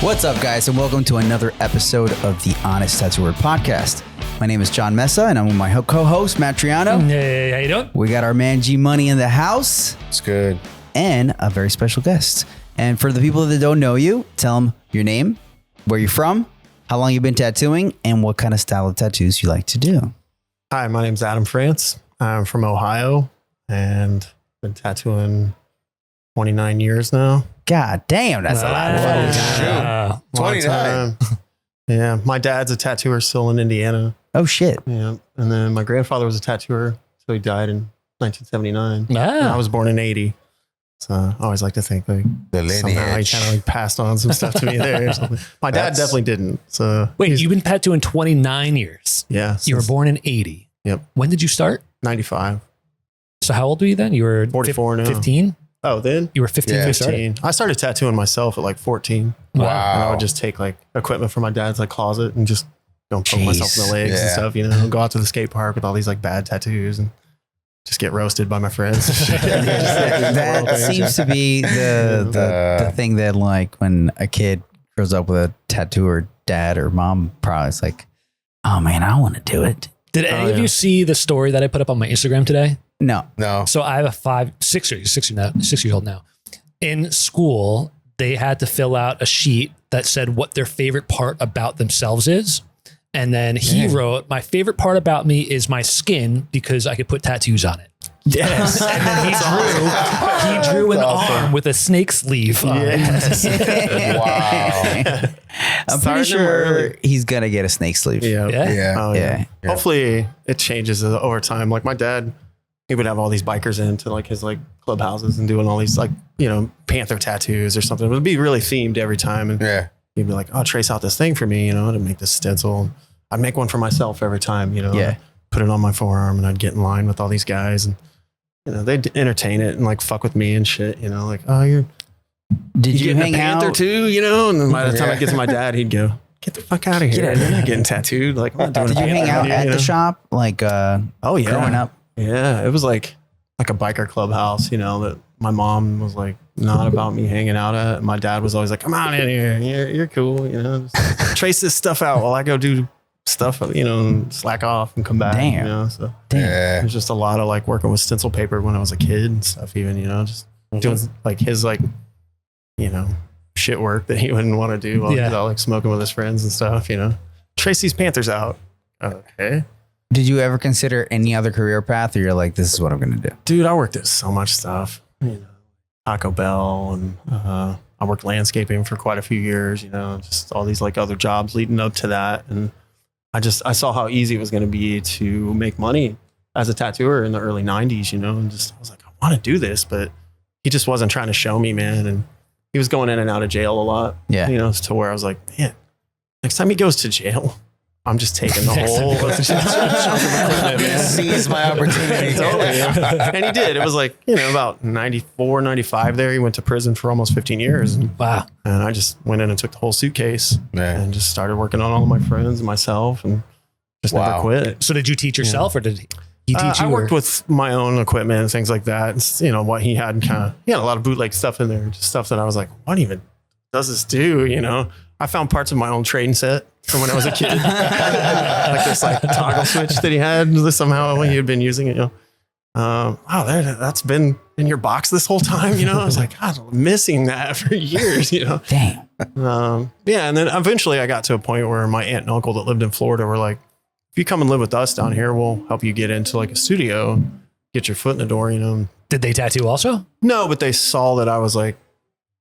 What's up, guys, and welcome to another episode of the Honest Tattooer Podcast. My name is Jon Mesa, and I'm with my co-host, Matt Truiano. Hey, how you doing? We got our man G Money in the house. It's good. And a very special guest. And for the people that don't know you, tell them your name, where you're from, how long you've been tattooing, and what kind of style of tattoos you like to do. Hi, my name's Adam France. I'm from Ohio and been tattooing 29 years now. God damn, that's a lot of fun. 29. Yeah, my dad's a tattooer still in Indiana. Oh, shit. Yeah, and then my grandfather was a tattooer, so he died in 1979. And Ah. I was born in 80. So I always like to think like The somehow he lineage. kind of like passed on some stuff to me there or something. My dad That's- definitely didn't. So Wait, you've been tattooing 29 years. yeah, You were since born in 80. Yep. When did you start? 95. So how old were you then? You were 44 now. 15? Oh, then You were 15 when you started? 15. I started tattooing myself at like 14. And I Wow. would just take like equipment from my dad's like closet and just go poke myself in the legs and Yeah. stuff, you know, go out to the skate park with all these like bad tattoos and just get roasted by my friends. That seems to be the thing that, like, when a kid grows up with a tattooer dad or mom, probably it's like, oh man, I want to do it. Did any of yeah. you see the story that I put up on my Instagram today? No. No. So I have a 6 years old now. In school, they had to fill out a sheet that said what their favorite part about themselves is. And then he wrote, my favorite part about me is my skin because I could put tattoos on it. Yes. And then he drew an arm with a snake sleeve on it. Yes. Wow. I'm pretty Starting sure early. he's going to get a snake sleeve. Yeah. Yeah. Yeah. Oh, Yeah. yeah. Hopefully it changes over time. Like my dad, he would have all these bikers into like his like clubhouses and doing all these like, you know, panther tattoos or something. It would be really themed every time. And Yeah. he'd be like, oh, trace out this thing for me, you know, to make this stencil. I'd make one for myself every time, you know. Yeah. I'd put it on my forearm and I'd get in line with all these guys and, you know, they'd entertain it and like fuck with me and shit, you know, like, oh, Did you getting hang a panther out? too, you know? And then by the time I Yeah. get to my dad, he'd go, get the fuck out of here. You're not getting tattooed. Like, I'm not doing Did a you hang panther out with you, at you the know? shop? Like, Oh, yeah. growing up? Yeah, it was like a biker clubhouse, you know, that my mom was like not about me hanging out at. My dad was always like, come on in here. You're cool, you know. Just trace this stuff out while I go do stuff, you know, and slack off and come back. Damn. You know, so Damn. Yeah. there's just a lot of like working with stencil paper when I was a kid and stuff, even, you know, just doing like his like, you know, shit work that he wouldn't want to do while he's out like smoking with his friends and stuff, you know. Trace these panthers out. Okay. Did you ever consider any other career path, or you're like, this is what I'm going to do? Dude, I worked at so much stuff, you know, Taco Bell, and I worked landscaping for quite a few years, you know, just all these like other jobs leading up to that. And I saw how easy it was going to be to make money as a tattooer in the early 90s, you know, and I was like, I want to do this, but he just wasn't trying to show me, man. And he was going in and out of jail a lot, Yeah. you know, to where I was like, man, next time he goes to jail, I'm just taking the whole Seize my opportunity. Totally, yeah. And he did. It was like, you know, about 94, 95 there. He went to prison for almost 15 years. And Wow. I just went in and took the whole suitcase Yeah. and just started working on all of my friends and myself and just never Wow. quit. So did you teach yourself or did he teach you? I worked or- with my own equipment and things like that. It's, you know, what he had he had a lot of bootleg stuff in there, just stuff that I was like, what even does this do? You know, I found parts of my own train set from when I was a kid, like this like toggle switch that he had somehow he had been using it, you know. Wow, that's been in your box this whole time, you know. I was like, God, I'm missing that for years, you know. Damn. Yeah, and then eventually I got to a point where my aunt and uncle that lived in Florida were like, if you come and live with us down here, we'll help you get into like a studio, get your foot in the door, you know. Did they tattoo also? No, but they saw that I was like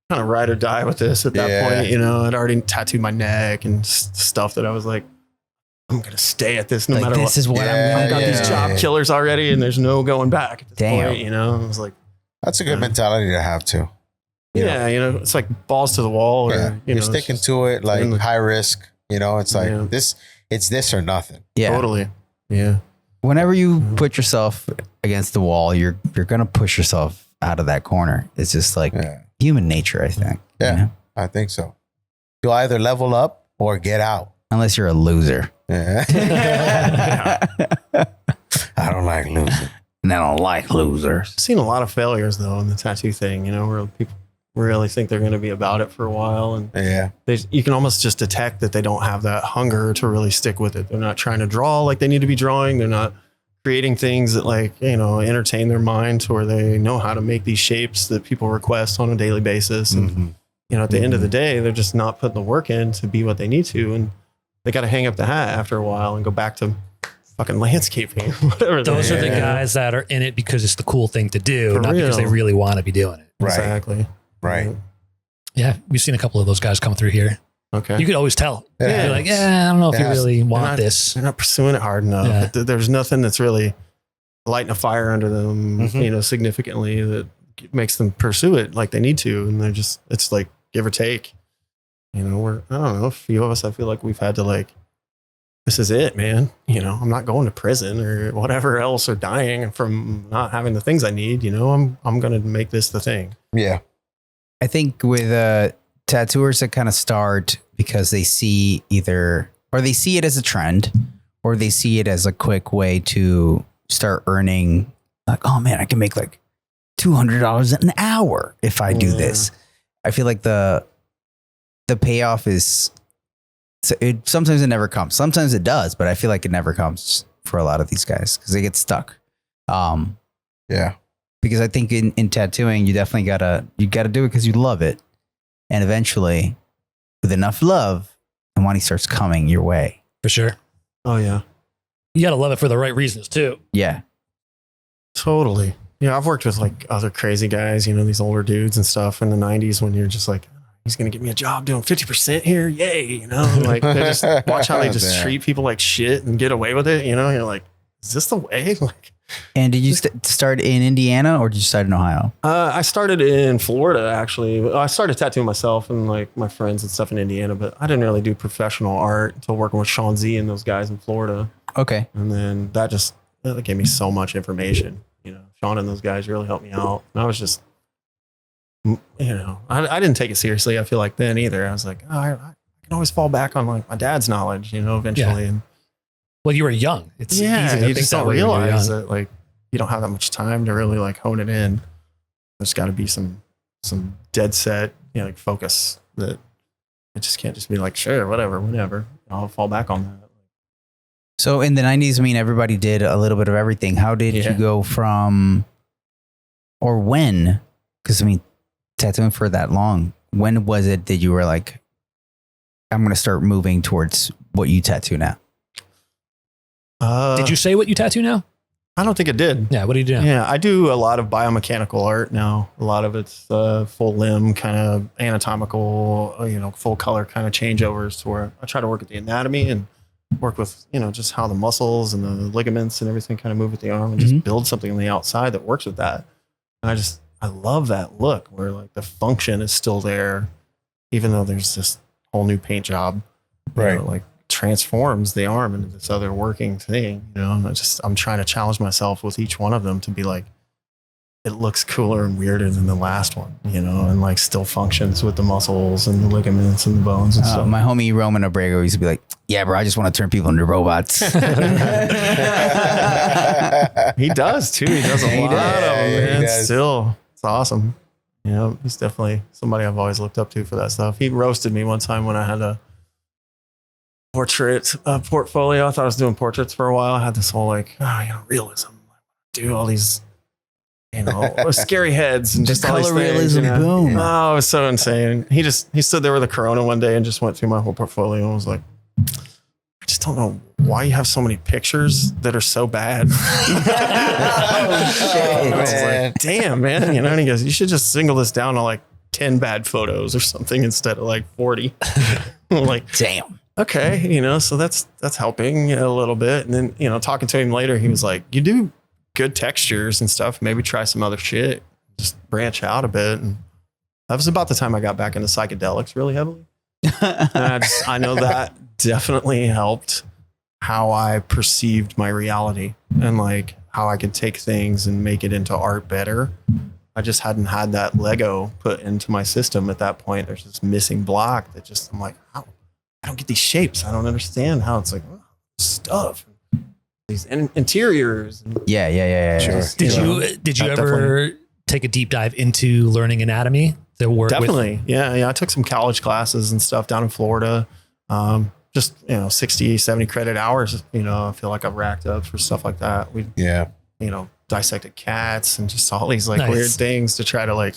kind of ride or die with this at that Yeah. point, you know. I'd already tattooed my neck and stuff that I was like, I'm going to stay at this no Like, matter this what. is what Yeah, I'm I've going got to do. these job killers already and there's no going back at this Damn. point, you know. I was like, That's a good mentality to have too. yeah, you know, it's like balls to the wall. Or, Yeah. you You're know, sticking it's to it, like in the- high risk. You know, it's like Yeah. it's this or nothing. Yeah. Totally. Yeah. Whenever you put yourself against the wall, you're going to push yourself out of that corner. It's just like Yeah. human nature, I think. Yeah. You know? I think so. You'll either level up or get out. Unless you're a loser. Yeah. I don't like losing. And I don't like losers. I've seen a lot of failures though in the tattoo thing, you know, where people really think they're going to be about it for a while. And Yeah. you can almost just detect that they don't have that hunger to really stick with it. They're not trying to draw like they need to be drawing. They're not creating things that entertain their mind to where they know how to make these shapes that people request on a daily basis. And, at the end of the day, they're just not putting the work in to be what they need to. And they got to hang up the hat after a while and go back to fucking landscaping, whatever. Those are the guys that are in it because it's the cool thing to do, not because they really want to be doing it. Right. Exactly. Right. Yeah, we've seen a couple of those guys come through here. Okay. You could always tell. Yeah. You're like, I don't know if you really want this. They're not pursuing it hard enough. Yeah. There's nothing that's really lighting a fire under them, significantly that makes them pursue it like they need to. And it's like give or take. I don't know, a few of us, I feel like we've had to this is it, man. I'm not going to prison or whatever else or dying from not having the things I need. I'm going to make this the thing. Yeah. I think with tattooers that kind of start because they see they see it as a trend, or they see it as a quick way to start earning, like, oh man, I can make like $200 an hour if I do this. I feel like the payoff is, sometimes it never comes. Sometimes it does, but I feel like it never comes for a lot of these guys because they get stuck. Yeah. Because I think in tattooing, you definitely gotta do it because you love it. And eventually, with enough love, the money starts coming your way. For sure. Oh, yeah. You got to love it for the right reasons, too. Yeah. Totally. I've worked with other crazy guys, these older dudes and stuff in the 90s when you're just like, he's going to get me a job doing 50% here. Yay. They just watch how they just treat people like shit and get away with it. You're like, is this the way? And did you start in Indiana or did you start in Ohio? I started in Florida, actually. I started tattooing myself and my friends and stuff in Indiana, but I didn't really do professional art until working with Sean Z and those guys in Florida. Okay. And then that gave me so much information. Sean and those guys really helped me out. And I was just, I didn't take it seriously. I feel like then either. I was like, I can always fall back on my dad's knowledge, eventually. Yeah. And well, you were young. It's easy to you think just that don't way when you're realize young. that you don't have that much time to really hone it in. There's got to be some dead set, focus that it just can't just be sure, whatever. I'll fall back on that. So in the 90s, everybody did a little bit of everything. How did you go from, or when, because tattooing for that long, when was it that you were like, I'm going to start moving towards what you tattoo now? Did you say what you tattoo now? I don't think it did. Yeah. What do you do now? Yeah, I do a lot of biomechanical art now. A lot of it's full limb kind of anatomical, full color kind of changeovers to where I try to work at the anatomy and work with, just how the muscles and the ligaments and everything kind of move with the arm and just build something on the outside that works with that. And I love that look where the function is still there, even though there's this whole new paint job, Right. Transforms the arm into this other working thing, and I'm trying to challenge myself with each one of them to be it looks cooler and weirder than the last one, and still functions with the muscles and the ligaments and the bones and stuff. My homie Roman Abrego used to be like, yeah, bro, I just want to turn people into robots. He does too. He does a lot of them, man. He does. Still, it's awesome. He's definitely somebody I've always looked up to for that stuff. He roasted me one time when I had a portrait portfolio. I thought I was doing portraits for a while. I had this whole realism. Do all these, scary heads and just all color these things. realism, boom. Oh, it was so insane. He stood there with a Corona one day and just went through my whole portfolio and was like, I just don't know why you have so many pictures that are so bad. Oh, shit, I was man. like, damn, man. And he goes, you should just single this down to 10 bad photos or something instead of 40. I'm Damn. okay, so that's helping a little bit. And then, talking to him later, he was like, you do good textures and stuff. Maybe try some other shit. Just branch out a bit. And that was about the time I got back into psychedelics really heavily. And I know that definitely helped how I perceived my reality and how I could take things and make it into art better. I just hadn't had that Lego put into my system at that point. There's this missing block that I'm like, how? I don't get these shapes. I don't understand how it's stuff, these interiors. Yeah. Sure. Did you that ever take a deep dive into learning anatomy to work with? Definitely. Yeah. I took some college classes and stuff down in Florida. Just, 60, 70 credit hours, I feel like I've racked up for stuff like that. We, dissected cats and just all these like weird things to try to like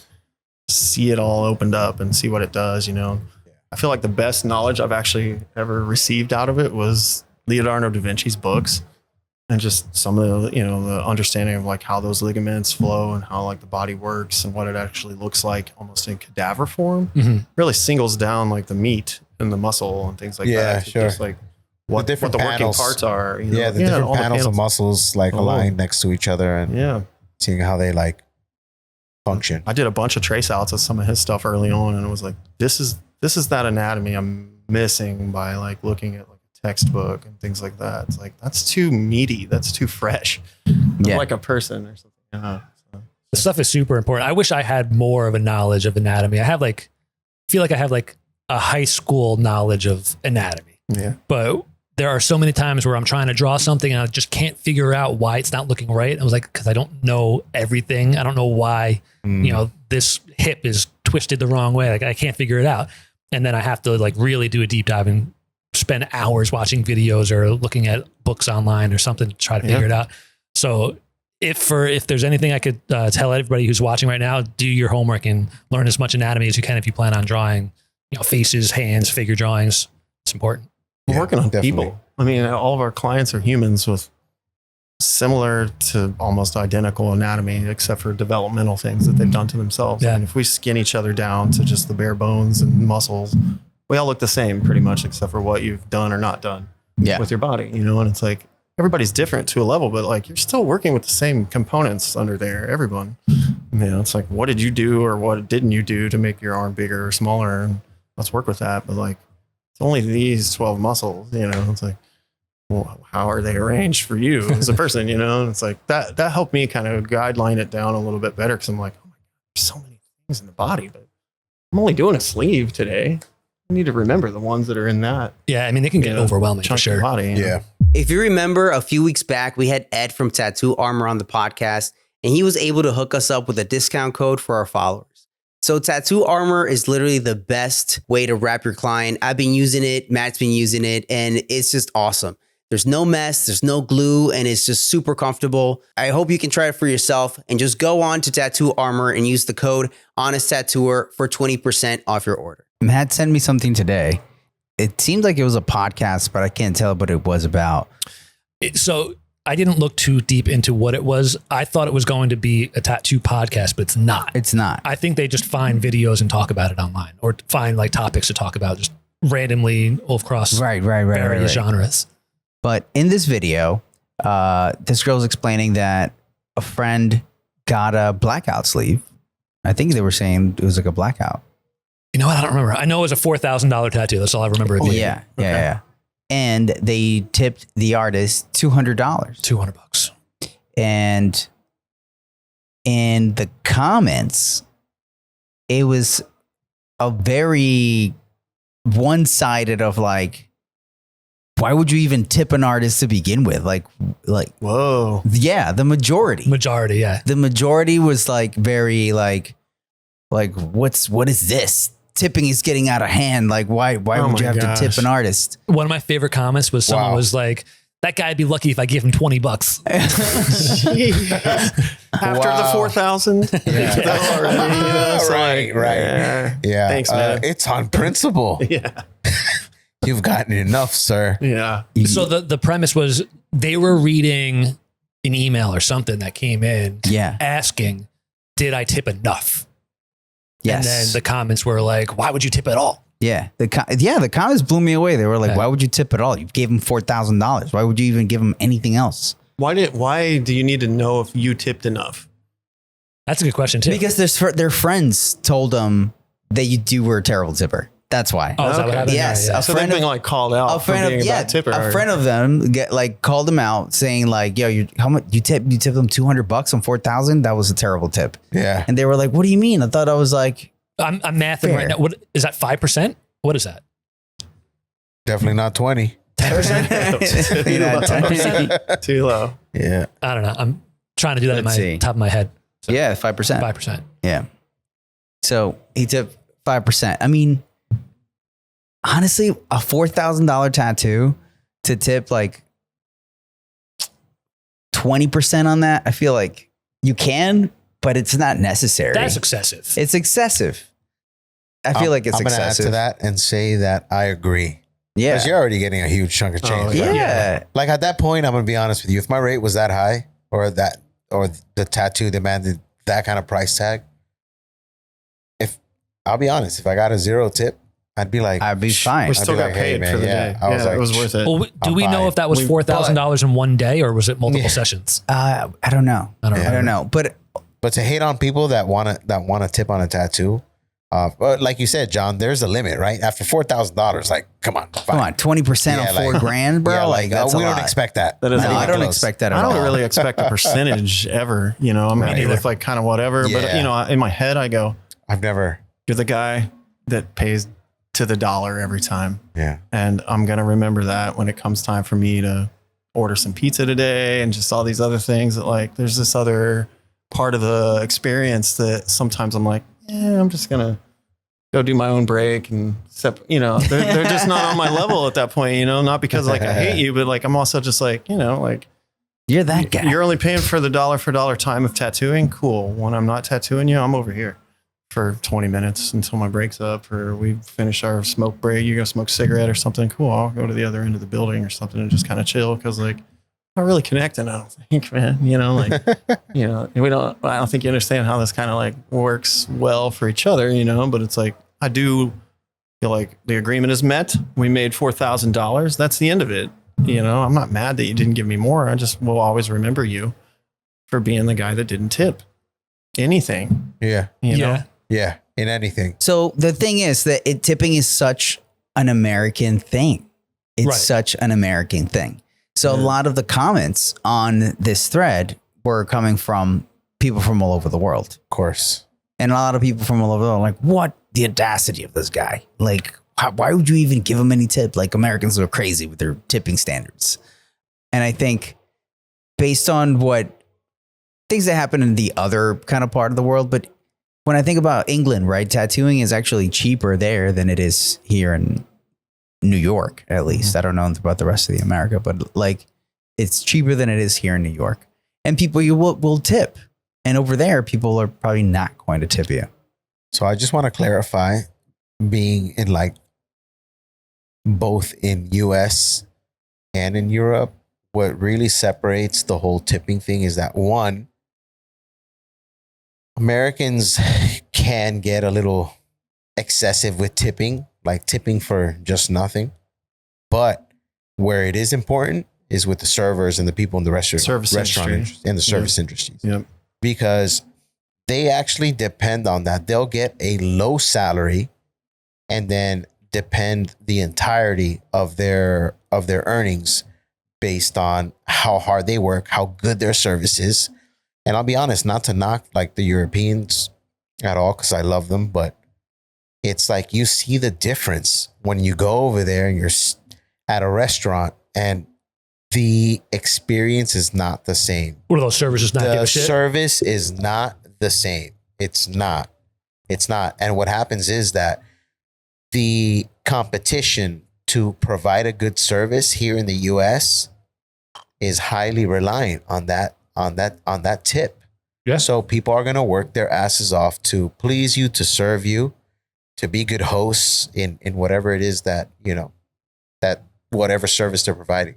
see it all opened up and see what it does, I feel like the best knowledge I've actually ever received out of it was Leonardo da Vinci's books and just some of the, the understanding of like how those ligaments flow and how like the body works and what it actually looks like almost in cadaver form. Really singles down like the meat and the muscle and things like that. Yeah, sure. Just like what the working parts are. The different panels of muscles like aligned next to each other and seeing how they like function. I did a bunch of trace outs of some of his stuff early on, and it was like, this is that anatomy I'm missing by like looking at like a textbook and things like that. It's like, that's too meaty. That's too fresh. Like a person or something. The stuff is super important. I wish I had more of a knowledge of anatomy. I feel like I have like a high school knowledge of anatomy. Yeah. But there are so many times where I'm trying to draw something and I just can't figure out why it's not looking right. I was like, because I don't know everything. I don't know why, this hip is twisted the wrong way. Like I can't figure it out. And then I have to like really do a deep dive and spend hours watching videos or looking at books online or something to try to figure it out. So if there's anything I could tell everybody who's watching right now, do your homework and learn as much anatomy as you can if you plan on drawing, faces, hands, figure drawings. It's important. We're working on people. I mean, all of our clients are humans with similar to almost identical anatomy, except for developmental things that they've done to themselves. Yeah. And if we skin each other down to just the bare bones and muscles, we all look the same pretty much, except for what you've done or not done with your body, and it's like, everybody's different to a level, but like, you're still working with the same components under there, everyone. It's like, what did you do or what didn't you do to make your arm bigger or smaller? And let's work with that. But like, it's only these 12 muscles, it's like, well, how are they arranged for you as a person, And it's like that helped me kind of guideline it down a little bit better. Cause I'm like, oh my God, there's so many things in the body, but I'm only doing a sleeve today. I need to remember the ones that are in that. Yeah. I mean, they can get overwhelming for sure. Body, Yeah. If you remember a few weeks back, we had Ed from Tattoo Armor on the podcast, and he was able to hook us up with a discount code for our followers. So Tattoo Armor is literally the best way to wrap your client. I've been using it. Matt's been using it, and it's just awesome. There's no mess, there's no glue, and it's just super comfortable. I hope you can try it for yourself and just go on to Tattoo Armor and use the code Honest Tattooer for 20% off your order. Matt sent me something today. It seemed like it was a podcast, but I can't tell what it was about. So I didn't look too deep into what it was. I thought it was going to be a tattoo podcast, but it's not. It's not. I think they just find videos and talk about it online, or find like topics to talk about just randomly across various genres. But in this video, this girl's explaining that a friend got a blackout sleeve. I think they were saying it was like a blackout. You know what? I don't remember. I know it was a $4,000 tattoo. That's all I remember. Yeah. And they tipped the artist $200. $200. And in the comments, it was a very one-sided of like, why would you even tip an artist to begin with? Like, whoa. Yeah, the majority. Yeah. The majority was like very like what is this? Tipping is getting out of hand. Like, why would you have to tip an artist? One of my favorite comments was someone was like, that guy'd be lucky if I gave him $20. After the 4,000. Right. Yeah. Thanks, man. It's on principle. Yeah. You've gotten enough, sir. Yeah. So the premise was they were reading an email or something that came in asking, did I tip enough? Yes. And then the comments were like, why would you tip at all? Yeah. The comments blew me away. They were like, why would you tip at all? You gave him $4,000. Why would you even give him anything else? Why do you need to know if you tipped enough? That's a good question too. Because their friends told them that you were a terrible tipper. That's why. Oh, is that what happened? Yes. Yeah. So they've been like called out. A friend for being a tipper. A friend of them called them out saying like, yo, how much you tipped them $200 on 4,000? That was a terrible tip. Yeah. And they were like, what do you mean? I thought I was like, I'm mathing right now. What is that? 5%? What is that? Definitely not 20. 10%. Too low. Yeah. I don't know. I'm trying to do that in my top of my head. So yeah, 5%. 5%. Yeah. So he tipped 5%. I mean, honestly, a $4,000 tattoo to tip like 20% on that, I feel like you can, but it's not necessary. That's excessive. It's excessive. I feel like it's I'm excessive. I'm going to add to that and say that I agree. Yeah. Because you're already getting a huge chunk of change. Yeah. Right? Like at that point, I'm going to be honest with you. If my rate was that high or the tattoo demanded that kind of price tag, I'll be honest, if I got a 0 tip, I'd be like, I'd be fine. We still got like, paid hey, for the man, day. I was like, it was worth it. Well, do we know if that was $4,000 in one day or was it multiple sessions? I don't know. I don't know. But to hate on people that want to tip on a tattoo, but like you said, John, there's a limit, right? After $4,000, like, come on, come on, 20% on $4,000, bro. Yeah, like that's we a don't lot. expect that. That is No, I don't expect that at all. I don't really expect a percentage ever. You know, I'm happy with like kind of whatever. But Yeah. you know, in my head, I go, I've never. you're the guy that pays to the dollar every time. Yeah. And I'm going to remember that when it comes time for me to order some pizza today and just all these other things that like, there's this other part of the experience that sometimes I'm like, yeah, I'm just going to go do my own break and you know, they're just not on my level at that point, you know, not because like I hate you, but like, I'm also just like, you know, like You're that guy. you're only paying for the dollar for dollar time of tattooing. Cool. When I'm not tattooing you, I'm over here for 20 minutes until my break's up or we finish our smoke break. You go smoke a cigarette or something. Cool. I'll go to the other end of the building or something and just kind of chill. Cause like, I'm not really connecting. I don't think, man, you know, like, you know, I don't think you understand how this kind of like works well for each other, you know, but it's like, I do feel like the agreement is met. We made $4,000. That's the end of it. You know, I'm not mad that you didn't give me more. I just will always remember you for being the guy that didn't tip anything. Yeah. You know? Yeah. In anything. So the thing is that tipping is such an American thing. It's Right. such an American thing. So a lot of the comments on this thread were coming from people from all over the world. Of course. And a lot of people from all over the world are like, what the audacity of this guy? Like, why would you even give him any tip? Like, Americans are crazy with their tipping standards. And I think based on what things that happen in the other kind of part of the world, but when I think about England, right, tattooing is actually cheaper there than it is here in New York, at least. I don't know about the rest of the America, but like it's cheaper than it is here in New York. And people you will tip. And over there, people are probably not going to tip you. So I just want to clarify, being in like both in US and in Europe, what really separates the whole tipping thing is that one, Americans can get a little excessive with tipping, like tipping for just nothing. But where it is important is with the servers and the people in the restaurant industry. in the service industries. Yep. Because they actually depend on that. They'll get a low salary and then depend the entirety of their earnings based on how hard they work, how good their service is. And I'll be honest, not to knock like the Europeans at all, because I love them, but it's like you see the difference when you go over there and you're at a restaurant and the experience is not the same. What are those servers just not give The a shit? service is not the same. It's not. And what happens is that the competition to provide a good service here in the US is highly reliant on that tip. Yeah. So people are going to work their asses off to please you, to serve you, to be good hosts in whatever it is that, you know, that whatever service they're providing.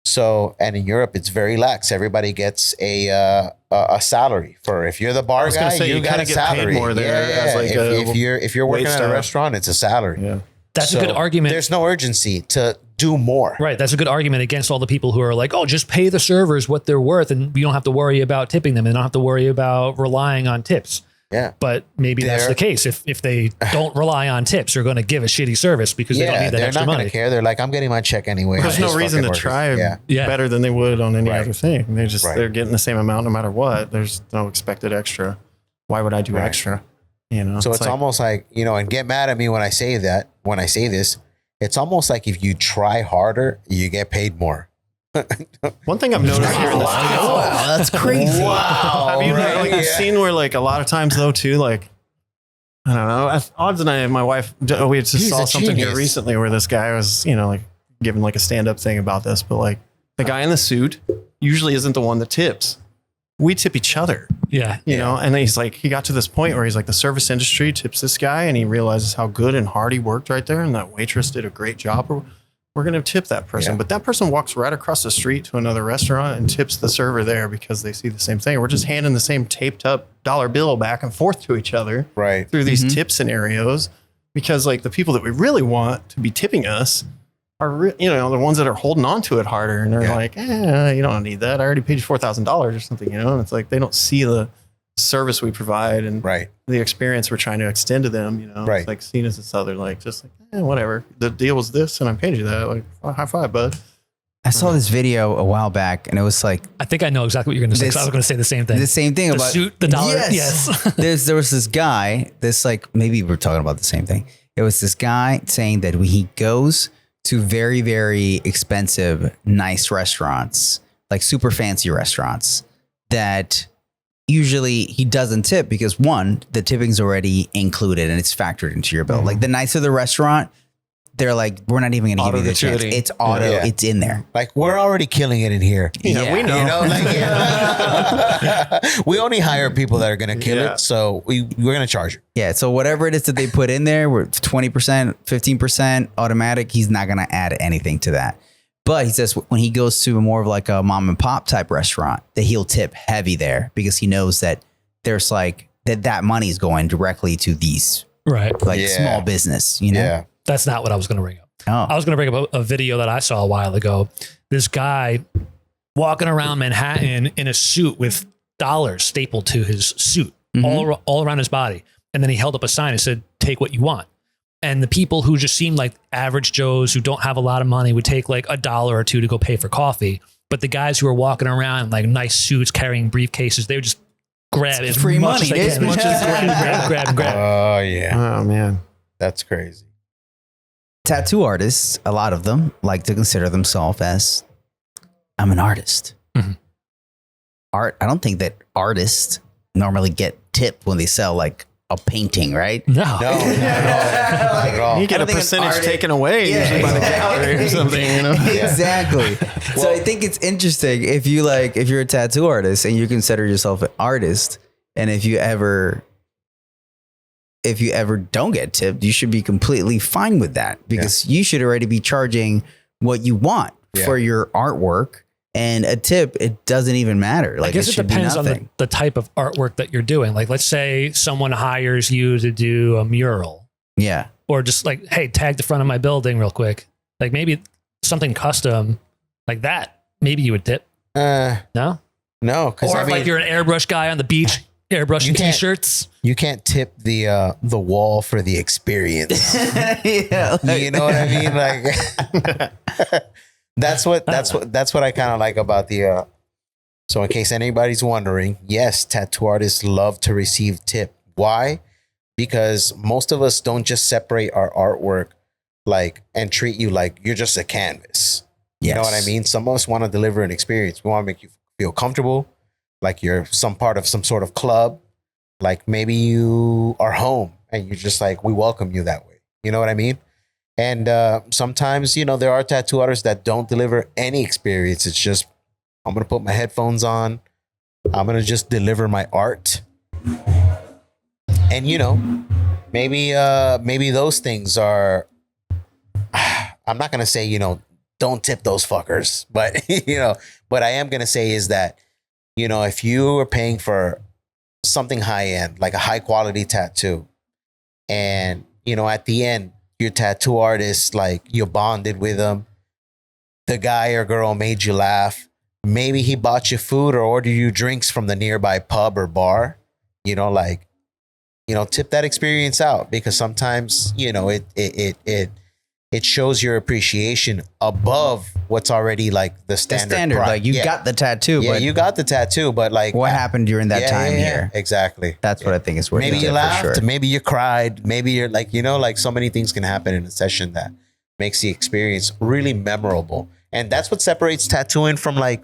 So, and in Europe, it's very lax. Everybody gets a salary for, if you're the bar guy, say, you got a get paid salary. more there as like if you're working wait at a staff. restaurant, it's a salary. Yeah. That's a good argument. There's no urgency to do more. Right. That's a good argument against all the people who are like, oh, just pay the servers what they're worth and we don't have to worry about tipping them and don't have to worry about relying on tips. Yeah. But maybe that's the case. If they don't rely on tips, they're going to give a shitty service because they don't need that they're extra not going money. to care. They're like, I'm getting my check anyway. There's no reason to try better than they would on any other thing. They're getting the same amount no matter what. There's no expected extra. Why would I do extra? You know, so it's like, almost like, you know, and get mad at me when I say this, it's almost like if you try harder, you get paid more. One thing I've noticed here in this, Wow, that's crazy. Wow. have you like, you've seen where like a lot of times though too, like I don't know. Odds and I, my wife, we just He's saw a something here genius. recently where this guy was, like giving like a stand up thing about this, but like the guy in the suit usually isn't the one that tips. We tip each other, Yeah. you know? And then he's like, he got to this point where he's like, the service industry tips this guy and he realizes how good and hard he worked right there. And that waitress did a great job. We're going to tip that person. Yeah. But that person walks right across the street to another restaurant and tips the server there because they see the same thing. We're just handing the same taped up dollar bill back and forth to each other Right. through these tip scenarios, because like the people that we really want to be tipping us are, the ones that are holding on to it harder. And they're like, you don't need that. I already paid you $4,000 or something, And it's like, they don't see the service we provide and Right. the experience we're trying to extend to them, Right. It's like seen as this other, like, just like, whatever. The deal was this and I paid you that. Like, high five, bud. I saw this video a while back, and it was like I think I know exactly what you're going to say. 'Cause I was going to say the same thing. the same thing The about suit, the dollar. Yes. There was this guy. Maybe we're talking about the same thing. It was this guy saying that when he goes to very, very expensive, nice restaurants, like super fancy restaurants, that usually he doesn't tip because one, the tipping's already included and it's factored into your bill. Like the nicer the restaurant, they're like, we're not even going to give you the chance. Auto-gratuity. It's auto. Yeah. It's in there. Like, we're already killing it in here. Yeah. we know. We only hire people that are going to kill Yeah. it. So we're going to charge it. Yeah. So whatever it is that they put in there, we're 20%, 15% automatic. He's not going to add anything to that. But he says when he goes to more of like a mom and pop type restaurant, that he'll tip heavy there because he knows that there's like that money is going directly to these Right. like Yeah. small business, Yeah. That's not what I was going to bring up. Oh, I was going to bring up a video that I saw a while ago. This guy walking around Manhattan in a suit with dollars stapled to his suit all around his body. And then he held up a sign and said, take what you want. And the people who just seemed like average Joes who don't have a lot of money would take like $1 or $2 to go pay for coffee. But the guys who are walking around in like nice suits, carrying briefcases, they would just grab as free much money, as they dude. can. Just grab. Oh, yeah. Oh, man. That's crazy. tattoo artists, a lot of them like to consider themselves as, I'm an artist. Mhm. Art. I don't think that artists normally get tipped when they sell like a painting, right? No. No, not at all. You get I a don't think an percentage artist- taken away Yeah, usually by the exactly. gallery or something, Exactly. So I think it's interesting if you're a tattoo artist and you consider yourself an artist, and if you ever don't get tipped, you should be completely fine with that because you should already be charging what you want for your artwork. And a tip, it doesn't even matter. Like, I guess it should be depends on nothing. the type of artwork that you're doing. Like, let's say someone hires you to do a mural, Yeah. or just like, hey, tag the front of my building real quick. Like maybe something custom like that. Maybe you would tip. No, No? because Or I if mean, like you're an airbrush guy on the beach, airbrushing You can't- t-shirts. you can't tip the wall for the experience. Yeah. You know what I mean? Like, that's what I kind of like about the. So in case anybody's wondering, yes, tattoo artists love to receive tip. Why? Because most of us don't just separate our artwork and treat you like you're just a canvas. You know what I mean? Some of us want to deliver an experience. We want to make you feel comfortable, like you're some part of some sort of club. Like maybe you are home and you're just like, we welcome you that way. You know what I mean? And sometimes, there are tattoo artists that don't deliver any experience. It's just, I'm going to put my headphones on. I'm going to just deliver my art. And, maybe those things are, I'm not going to say, don't tip those fuckers. But, what I am going to say is that, if you are paying for something high end, like a high quality tattoo, and, at the end, your tattoo artist, like you bonded with them, the guy or girl made you laugh. Maybe he bought you food or ordered you drinks from the nearby pub or bar. Tip that experience out, because sometimes it shows your appreciation above what's already like the The standard. standard. price. Like, you got the tattoo, Yeah, but you got the tattoo, but like what happened during that time here? Exactly. That's what I think is worth Maybe it you for laughed, sure. maybe you cried, maybe you're like so many things can happen in a session that makes the experience really memorable. And that's what separates tattooing from like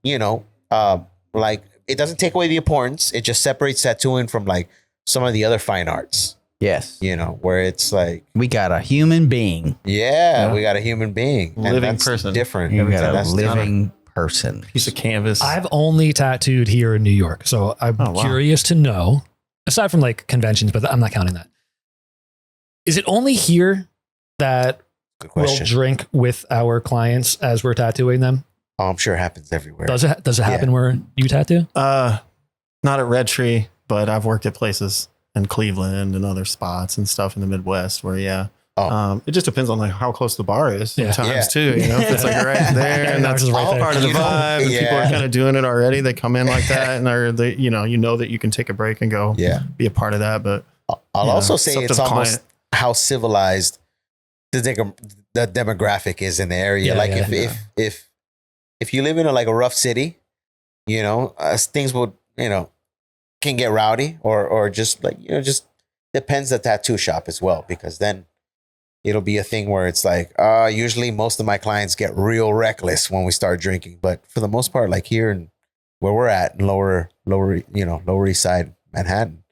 it doesn't take away the importance. It just separates tattooing from like some of the other fine arts. Yes. You know, where it's like, We got a human being. yeah, we got a human being, and Living that's person. different. We got a That's living person. Piece of canvas. I've only tattooed here in New York, so I'm Oh, wow. curious to know. Aside from like conventions, but I'm not counting that. Is it only here that Good we'll question. drink with our clients as we're tattooing them? Oh, I'm sure it happens everywhere. Does it happen where you tattoo? Not at Red Tree, but I've worked at places in Cleveland and other spots and stuff in the Midwest where, it just depends on like how close the bar is sometimes Yeah. too. You know, if it's like right there and that's Ours is right all there. part of the You know, vibe, and people are yeah. kind of doing it already. They come in like that, and they, you know that you can take a break and go Yeah. be a part of that. But I'll you also know, say it's up to it's the almost client. how civilized the demographic is in the area. Yeah, Like yeah. if you live in a rough city, you know, things would, you know, can get rowdy or just like, you know, just depends the tattoo shop as well, because then it'll be a thing where it's like, usually most of my clients get real reckless when we start drinking, but for the most part, like here and where we're at in lower East Side Manhattan,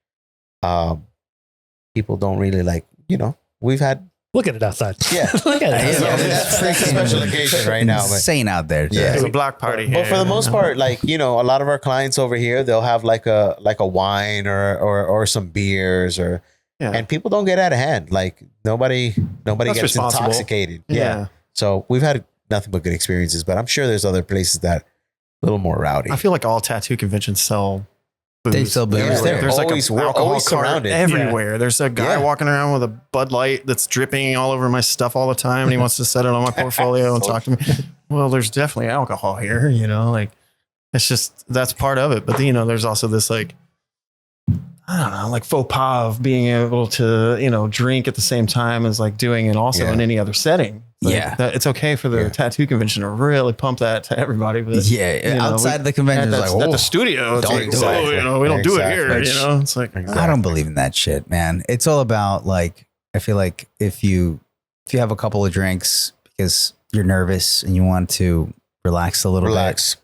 people don't really like, you know, we've had, Look at it outside. yeah. Look at it. Yeah, that's a special occasion right now, but Insane out there. Yeah. there's a block party here. but for the most part, like, you know, a lot of our clients over here, they'll have like a wine or some beers and people don't get out of hand. Like nobody That's gets responsible. intoxicated. Yeah. So we've had nothing but good experiences, but I'm sure there's other places that a little more rowdy. I feel like all tattoo conventions sell booze. They sell booze Yeah, there. There's like we're a alcohol always cart surrounded. everywhere. There's a guy Yeah. walking around with a Bud Light that's dripping all over my stuff all the time, and he wants to set it on my portfolio and talk to me. Well, there's definitely alcohol here, you know, like it's just that's part of it. But then, you know, there's also this like I don't know, like faux pas of being able to, you know, drink at the same time as like doing it also Yeah. in any other setting. Like, Yeah. that it's okay for the Yeah. tattoo convention to really pump that to everybody. But Yeah. you know, Outside of the convention, at, it's that, like, at oh, the studio, it's don't like, do oh, it. you know, we don't do it here. Exactly. You know, it's like, I don't believe in that shit, man. It's all about like, I feel like if you have a couple of drinks because you're nervous and you want to relax a little Relax. bit,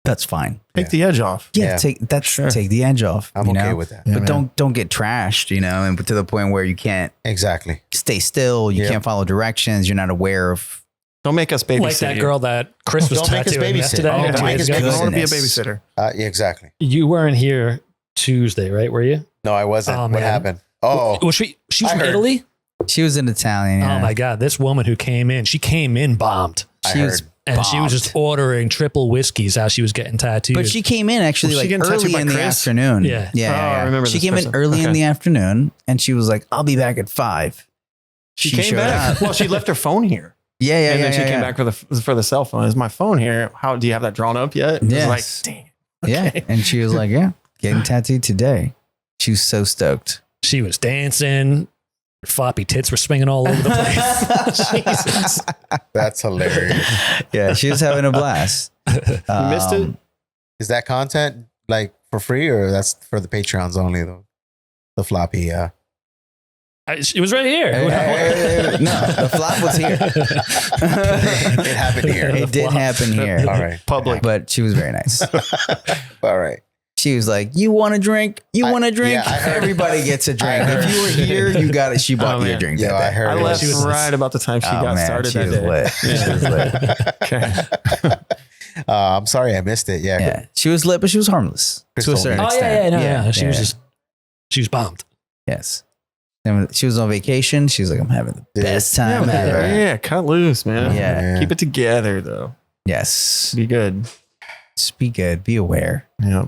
that's fine. take the edge off. Yeah, Yeah. take the edge off. I'm you okay know? with that. Yeah, But man. don't get trashed, you know, and to the point where you can't Exactly. stay still, you Yeah. can't follow directions, you're not aware of. Don't make us babysit. Like that you. girl that Chris was Don't make us tattooing babysit. yesterday. Oh, or don't 2 make days us ago. I don't want to be a Goodness. babysitter. Yeah, exactly. You weren't here Tuesday, right? Were you? No, I wasn't. Oh, What man. happened? Oh, Was she was I from heard. Italy? She was an Italian. Yeah. Oh my God. This woman who came in bombed. I She heard. was And she was just bombed. ordering triple whiskeys as she was getting tattooed. But she came in actually Was she like getting tattooed early by in the Chris? afternoon. Yeah. Yeah. Oh, I remember She this came in person. early in Okay. the afternoon and she was like, I'll be back at 5. She came back. Well, she left her phone here. Yeah, yeah, And yeah. then she yeah, came yeah. back for the cell phone. Is my phone here? How do you have that drawn up yet? It's Yes. like, dang. Yeah. Okay. And she was like, yeah, getting tattooed today. She was so stoked. She was dancing. Her floppy tits were swinging all over the place. Jesus. That's hilarious. Yeah, she was having a blast. You missed it? Is that content like for free or that's for the Patreons only though? The floppy, It was right here. No, the flop was here. it happened here. It did happen here. All right. Public. But she was very nice. All right. She was like, "You want a drink? You want a drink? yeah, I heard- Everybody gets a drink. I heard- If you were here, you got it. She bought you a man. drink Yeah, that I day. heard I it left She was- right about the time she Oh, got man, started she that was day. lit. She was lit. Okay. I'm sorry I missed it. Yeah. Yeah, she was lit, but she was harmless Chris to a told certain me. Oh, extent. yeah. She was bombed. Yes. And she was on vacation. She was like, "I'm having the Yeah. best time Yeah, ever." man. Yeah, cut loose, man. Yeah. Keep it together, though. Yes. Be good. Just be good. Be aware, Yeah.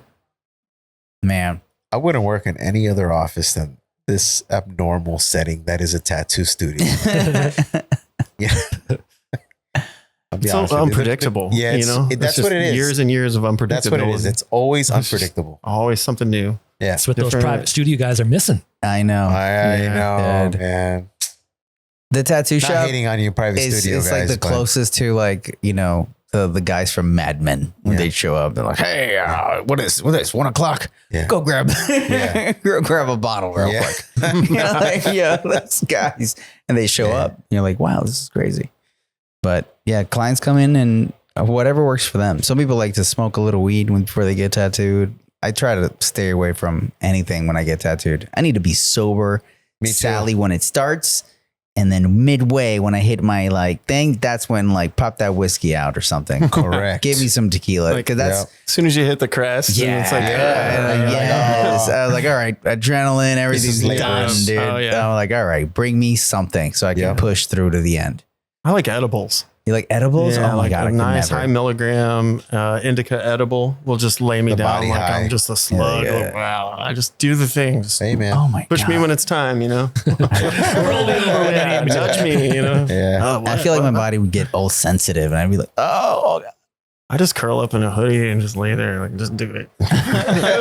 man. I wouldn't work in any other office than this abnormal setting that is a tattoo studio. Yeah. I'll be It's so honest with you. unpredictable. Yeah, you it's- know, that's It's just what it is. Years and years of unpredictability. That's what it is. It's always It's just- unpredictable. always something new. Yeah. That's what those Different- private studio guys are missing. I know. I Yeah, know, dude. man. The tattoo Not shop hating on you, private is studio it's guys. like the but- closest to like, you know, the guys from Mad Men when Yeah. they show up. They're like, "Hey, what is 1:00? Yeah. Go grab, Yeah. go grab a bottle real Yeah. quick." You're like, yeah, that's guys, and they show Yeah. up. You're like, wow, this is crazy. But yeah, clients come in and whatever works for them. Some people like to smoke a little weed before they get tattooed. I try to stay away from anything when I get tattooed. I need to be sober. Me too. Sally when it starts. And then midway when I hit my like thing, that's when like pop that whiskey out or something. Correct. Give me some tequila. Because that's As soon as you hit the crest, and it's like, yes. I was like, all right, adrenaline, everything's labor. done, dude. Oh, yeah. I'm like, all right, bring me something so I can push through to the end. I like edibles. You like edibles? Yeah, Oh my like God, a I could nice never. high milligram indica edible will just lay me The down body like high. I'm just a slug. Yeah. Like, wow, I just do the things. Hey, man. Oh my Push God. me when it's time, you know. Roll me over when I need to. Touch me, you know. Yeah. Oh, I what? feel like my What? body would get all sensitive and I'd be like, oh God. I just curl up in a hoodie and just lay there, like just do it.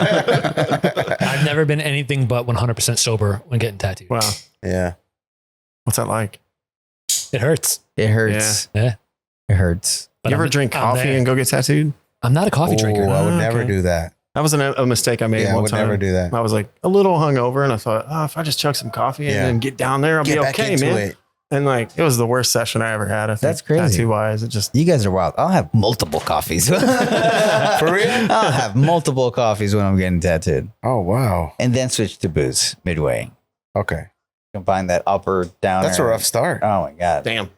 I've never been anything but 100% sober when getting tattooed. Wow, Yeah. what's that like? It hurts. It hurts. Yeah. It hurts. But You ever I'm- drink I'm coffee there. and go get tattooed? I'm not a coffee drinker. Ooh, I would Ah, never okay. do that. That was a mistake I made Yeah, I one would time. never do that. I was like a little hungover, and I thought, oh, if I just chug some coffee and Yeah. then get down there, I'll Get be back okay, into man. it. And like, it was the worst session I ever had. I think, That's crazy. Tattoo wise, it just You guys are wild. I'll have multiple coffees. For real? I'll have multiple coffees when I'm getting tattooed. Oh, wow. And then switch to booze midway. Okay. Combine that upper, down. That's a rough start. Oh my God. damn.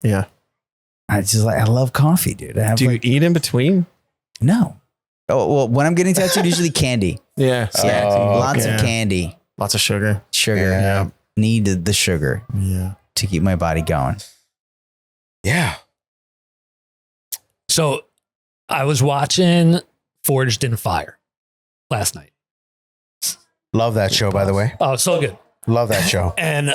Yeah. I just like, I love coffee, dude. I have Do you like, eat in between? no. Oh, well, when I'm getting tattooed, usually candy. Yeah. Yeah. Oh, Lots okay. of candy. Lots of sugar. Sugar. Yeah. Need the sugar Yeah. to keep my body going. Yeah. So I was watching Forged in Fire last night. Love that show, by the way. Oh, so good. Love that show. And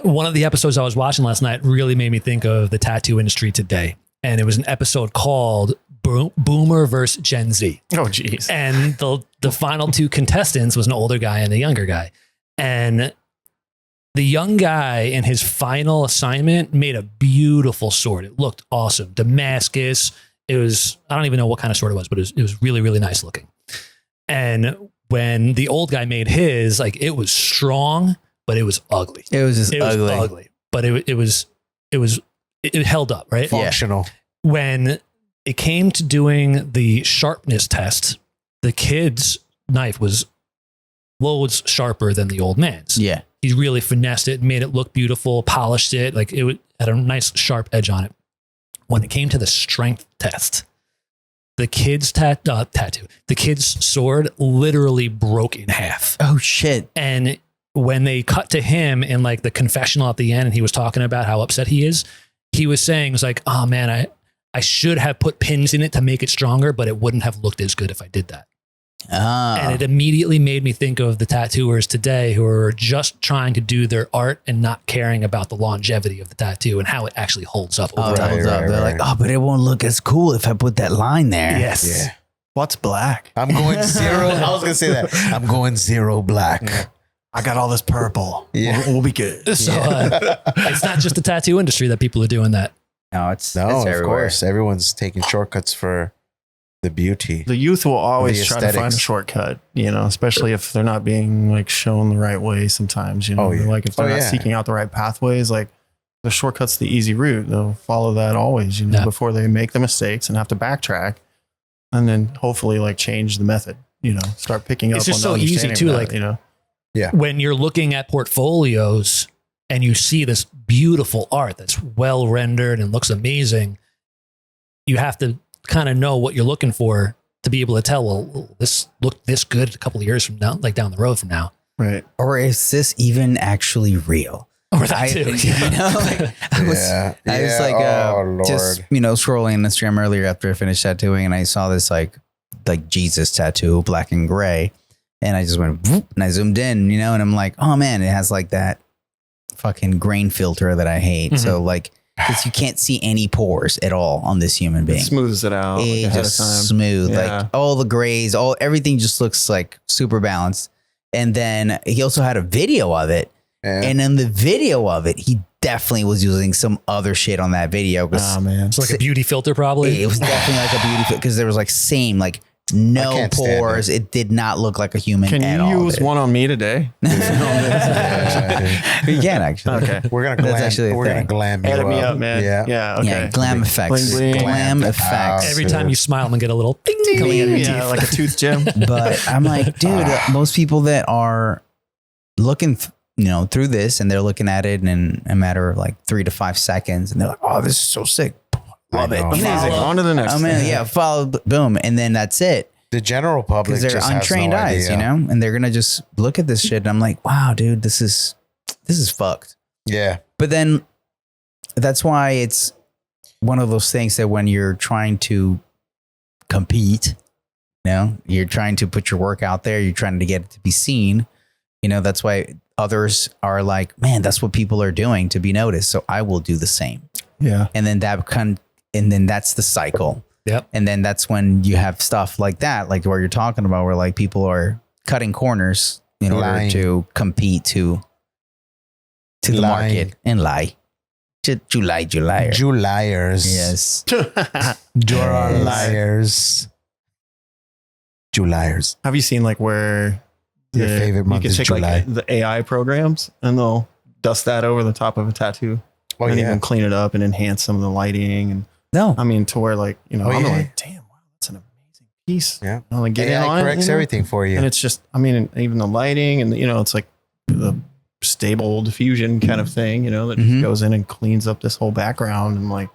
one of the episodes I was watching last night really made me think of the tattoo industry today. And it was an episode called Boomer versus Gen Z. Oh, geez. And the final two contestants was an older guy and a younger guy. And the young guy in his final assignment made a beautiful sword. It looked awesome. Damascus. It was, I don't even know what kind of sword it was, but it was really, really nice looking. And when the old guy made his, like it was strong, but it was ugly. It was just It was ugly. ugly, but it held up, right? Functional. When it came to doing the sharpness test, the kid's knife was loads sharper than the old man's. Yeah. He really finessed it, made it look beautiful, polished it, like had a nice sharp edge on it. When it came to the strength test, the kid's tattoo, the kid's sword literally broke in half. Oh shit. And when they cut to him in like the confessional at the end, and he was talking about how upset he is, he was saying, it was like, oh man, I should have put pins in it to make it stronger, but it wouldn't have looked as good if I did that. And it immediately made me think of the tattooers today who are just trying to do their art and not caring about the longevity of the tattoo and how it actually holds up over Oh, time. holds up. right, They're right. like, oh, but it won't look as cool if I put that line there. Yes. Yeah. What's black? I'm going zero. I was going to say that. I'm going zero black. I got all this purple. Yeah. We'll be good. So it's not just the tattoo industry that people are doing that. No, it's No, it's of everywhere. course. Everyone's taking shortcuts for the beauty. The youth will always The try to find a aesthetics. shortcut, you know, especially if they're not being like shown the right way sometimes, you know, Oh, yeah. like if they're Oh, not yeah. seeking out the right pathways, like the shortcut's the easy route. They'll follow that always, you know, Yeah. before they make the mistakes and have to backtrack and then hopefully like change the method, you know, start picking up It's just on the so easy understanding too, of that, like- you know. When you're looking at portfolios and you see this beautiful art that's well rendered and looks amazing, you have to kind of know what you're looking for to be able to tell, well, this looked this good a couple of years from now, like down the road from now. Right. Or is this even actually real? Or that too. You know, like, I was like, oh, Lord. just, scrolling Instagram earlier after I finished tattooing and I saw this like Jesus tattoo, black and gray. And I just went, whoop, and I zoomed in, and I'm like, oh man, it has like that fucking grain filter that I hate. Mm-hmm. So like, because you can't see any pores at all on this human being. It smooths it out like It ahead of just time. smooth, Yeah. like all the grays, everything just looks like super balanced. And then he also had a video of it. Yeah. And in the video of it, he definitely was using some other shit on that video. 'Cause Oh man. It's like a beauty filter, probably. it was definitely like a beauty because there was like same like no can't stand pores. It did not look like a human. Can at you all, use dude. one on me today? We can actually. Okay. We're gonna That's glam. actually a We're gonna thing. glam you Edit me up, up, man. Yeah. Yeah. Okay. Yeah, glam effects. Bling, bling. Glam Glam effects. Every time you smile, I'm gonna get a little ding ding coming out of your Yeah, teeth. like a tooth gem. But I'm like, dude, most people that are looking, through this, and they're looking at it in a matter of like 3 to 5 seconds, and they're like, oh, this is so sick. Love it. know. Amazing. On to the next. I mean, yeah, follow, boom, and then that's it. The general public Because they're just has untrained no eyes, idea. and they're gonna just look at this shit. And I'm like, wow, dude, this is fucked. Yeah. But then that's why it's one of those things that when you're trying to compete, you're trying to put your work out there, you're trying to get it to be seen. That's why others are like, man, that's what people are doing to be noticed. So I will do the same. Yeah. And then that's the cycle. Yep. And then that's when you have stuff like that, like where you're talking about, where like people are cutting corners in order Lying. to compete to the Lying. market and lie. July. Juliars. Yes. You're all Yes. liars. Juliars. Have you seen like where Your favorite month you is can take July. like the AI programs and they'll dust that over the top of a tattoo Oh, and yeah. even clean it up and enhance some of the lighting and No. I mean to where like Oh, I'm yeah. like damn wow that's an amazing piece. Yeah. Like get in AI on it, corrects everything for you. and it's just I mean even the lighting and it's like the stable diffusion kind of thing that Mhm. just goes in and cleans up this whole background and like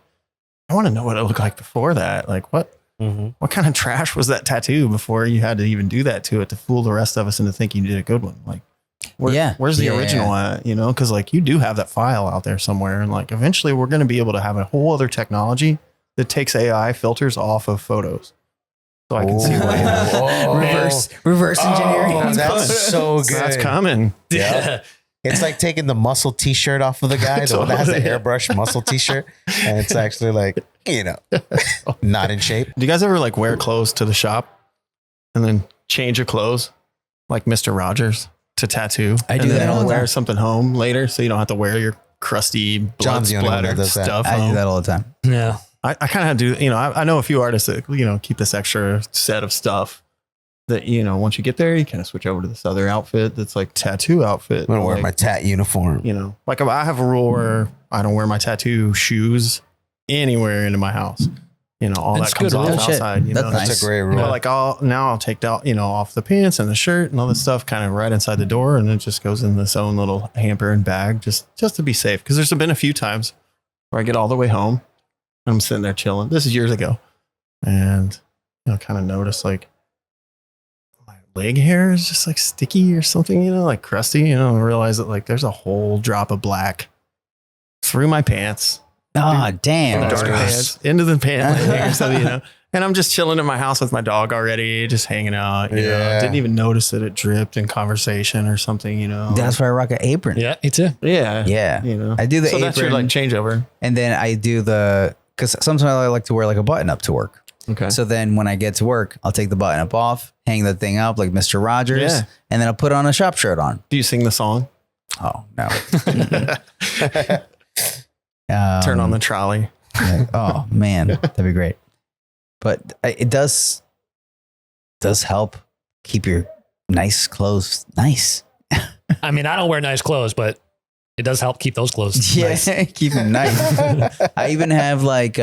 I want to know what it looked like before that, like what kind of trash was that tattoo before you had to even do that to it to fool the rest of us into thinking you did a good one? Like, where's the Yeah. original at? Because like you do have that file out there somewhere, and like eventually we're going to be able to have a whole other technology that takes AI filters off of photos, so I can see what. Reverse engineering. Oh, that's so good. That's coming. Yeah. It's like taking the muscle t-shirt off of the guy, the one that has the Totally. airbrush muscle t-shirt. And it's actually like, not in shape. Do you guys ever like wear clothes to the shop and then change your clothes like Mr. Rogers to tattoo? I do and that then all the wear time. something home later so you don't have to wear your crusty blood John's the only one that splattered does that. stuff. I do home. that all the time. Yeah. I kind of do, I know a few artists that, keep this extra set of stuff that, once you get there, you kind of switch over to this other outfit that's like tattoo outfit. I'm going to wear like, my tat uniform. like I have a rule where I don't wear my tattoo shoes anywhere into my house. All That's that comes good off rule. Shit. outside. That's That's nice. a great rule. Like I'll take out, off the pants and the shirt and all this stuff kind of right inside the door. And it just goes in this own little hamper and bag just to be safe. Cause there's been a few times where I get all the way home and I'm sitting there chilling. This is years ago. And, kind of notice like my leg hair is just like sticky or something, like crusty, and realize that like there's a whole drop of black through my pants. Oh, From damn. the That's dark gross. pants into the pant leg or something, And I'm just chilling in my house with my dog already, just hanging out. You know? Yeah. Didn't even notice that it dripped in conversation or something, That's why I rock an apron. Yeah, me too. yeah. Yeah. I do the So apron. that's your like changeover. And then I do because sometimes I like to wear like a button up to work. Okay. So then when I get to work, I'll take the button up off, hang the thing up like Mr. Rogers, Yeah. and then I'll put on a shop shirt on. Do you sing the song? Oh, no. Turn on the trolley. Yeah. Oh, man. That'd be great. But it does help keep your nice clothes nice. I mean, I don't wear nice clothes, but it does help keep those clothes nice. Keep them nice. I even have like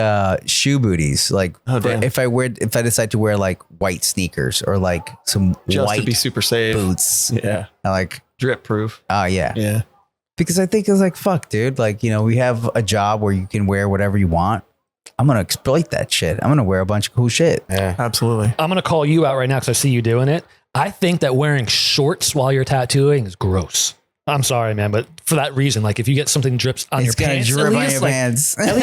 shoe booties. Like Oh, damn. if I decide to wear like white sneakers or like some Just white to be super safe. boots. Yeah. I like, Drip proof. oh yeah. Yeah. Because I think it's like, fuck, dude. Like, we have a job where you can wear whatever you want. I'm going to exploit that shit. I'm going to wear a bunch of cool shit. Yeah. Absolutely. I'm going to call you out right now because I see you doing it. I think that wearing shorts while you're tattooing is gross. I'm sorry, man, but for that reason, like if you get something drips on It's your going to pants, drip at on least, your like, pants. at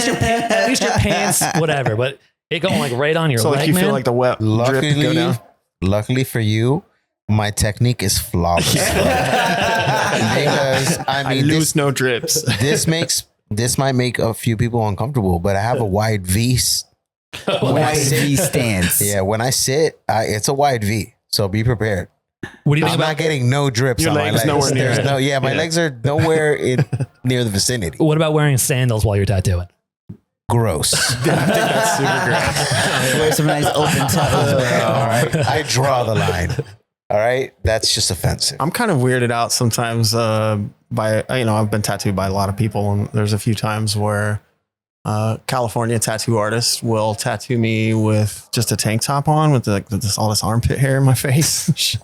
least your pants, whatever. But it going like right on your So leg, like you man. feel like the wet drip go down. Luckily for you, my technique is flawless. Because I lose no drips. this might make a few people uncomfortable, but I have a wide V. Wide V stance. Yeah, when I sit, it's a wide V. So be prepared. What do you think I'm about not getting no drips Your on my legs legs. nowhere near There's it. no, my Yeah. legs are nowhere near the vicinity. what about wearing sandals while you're tattooing? gross. I think that's super gross. Wear some nice open toes, man. All right. I draw the line. All right. That's just offensive. I'm kind of weirded out sometimes by, I've been tattooed by a lot of people, and there's a few times where California tattoo artists will tattoo me with just a tank top on with all this armpit hair in my face.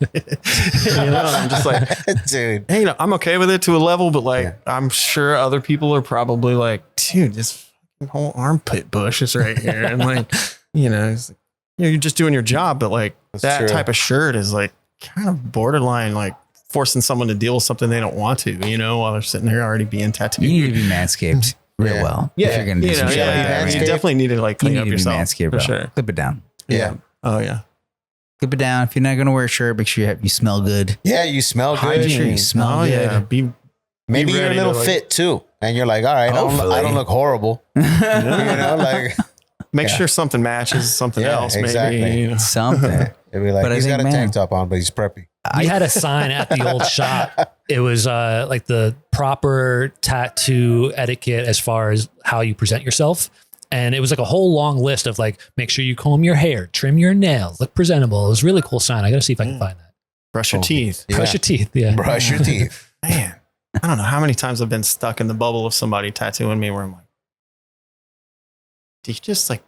I'm just like, dude. Hey, I'm okay with it to a level, but I'm sure other people are probably like, dude, this whole armpit bush is right here. And it's like, you're just doing your job, but like that true. type of shirt is like kind of borderline, like forcing someone to deal with something they don't want to, while they're sitting there already being tattooed. You need to be manscaped real well. Yeah, if you're gonna do some shit like that. you Man. definitely need to like You clean need up to be yourself. manscaped, for bro. sure. Clip it down. Yeah. Oh yeah. Clip it down. If you're not gonna wear a shirt, make sure you smell good. Yeah. You smell good. Make sure you smell good. Yeah. Maybe you're a ready little to, fit too. And you're like, all right, I don't look horrible. Make sure something matches something else. exactly. Maybe. Something. It'd be like, But I he's think, got a man, tank top on, but he's preppy. We had a sign at the old shop. It was like the proper tattoo etiquette as far as how you present yourself. And it was like a whole long list of like, make sure you comb your hair, trim your nails, look presentable. It was a really cool sign. I got to see if I can find that. Brush your teeth. Yeah. Brush your teeth. Yeah. Brush your teeth. Man, I don't know how many times I've been stuck in the bubble of somebody tattooing me where I'm like, do you just like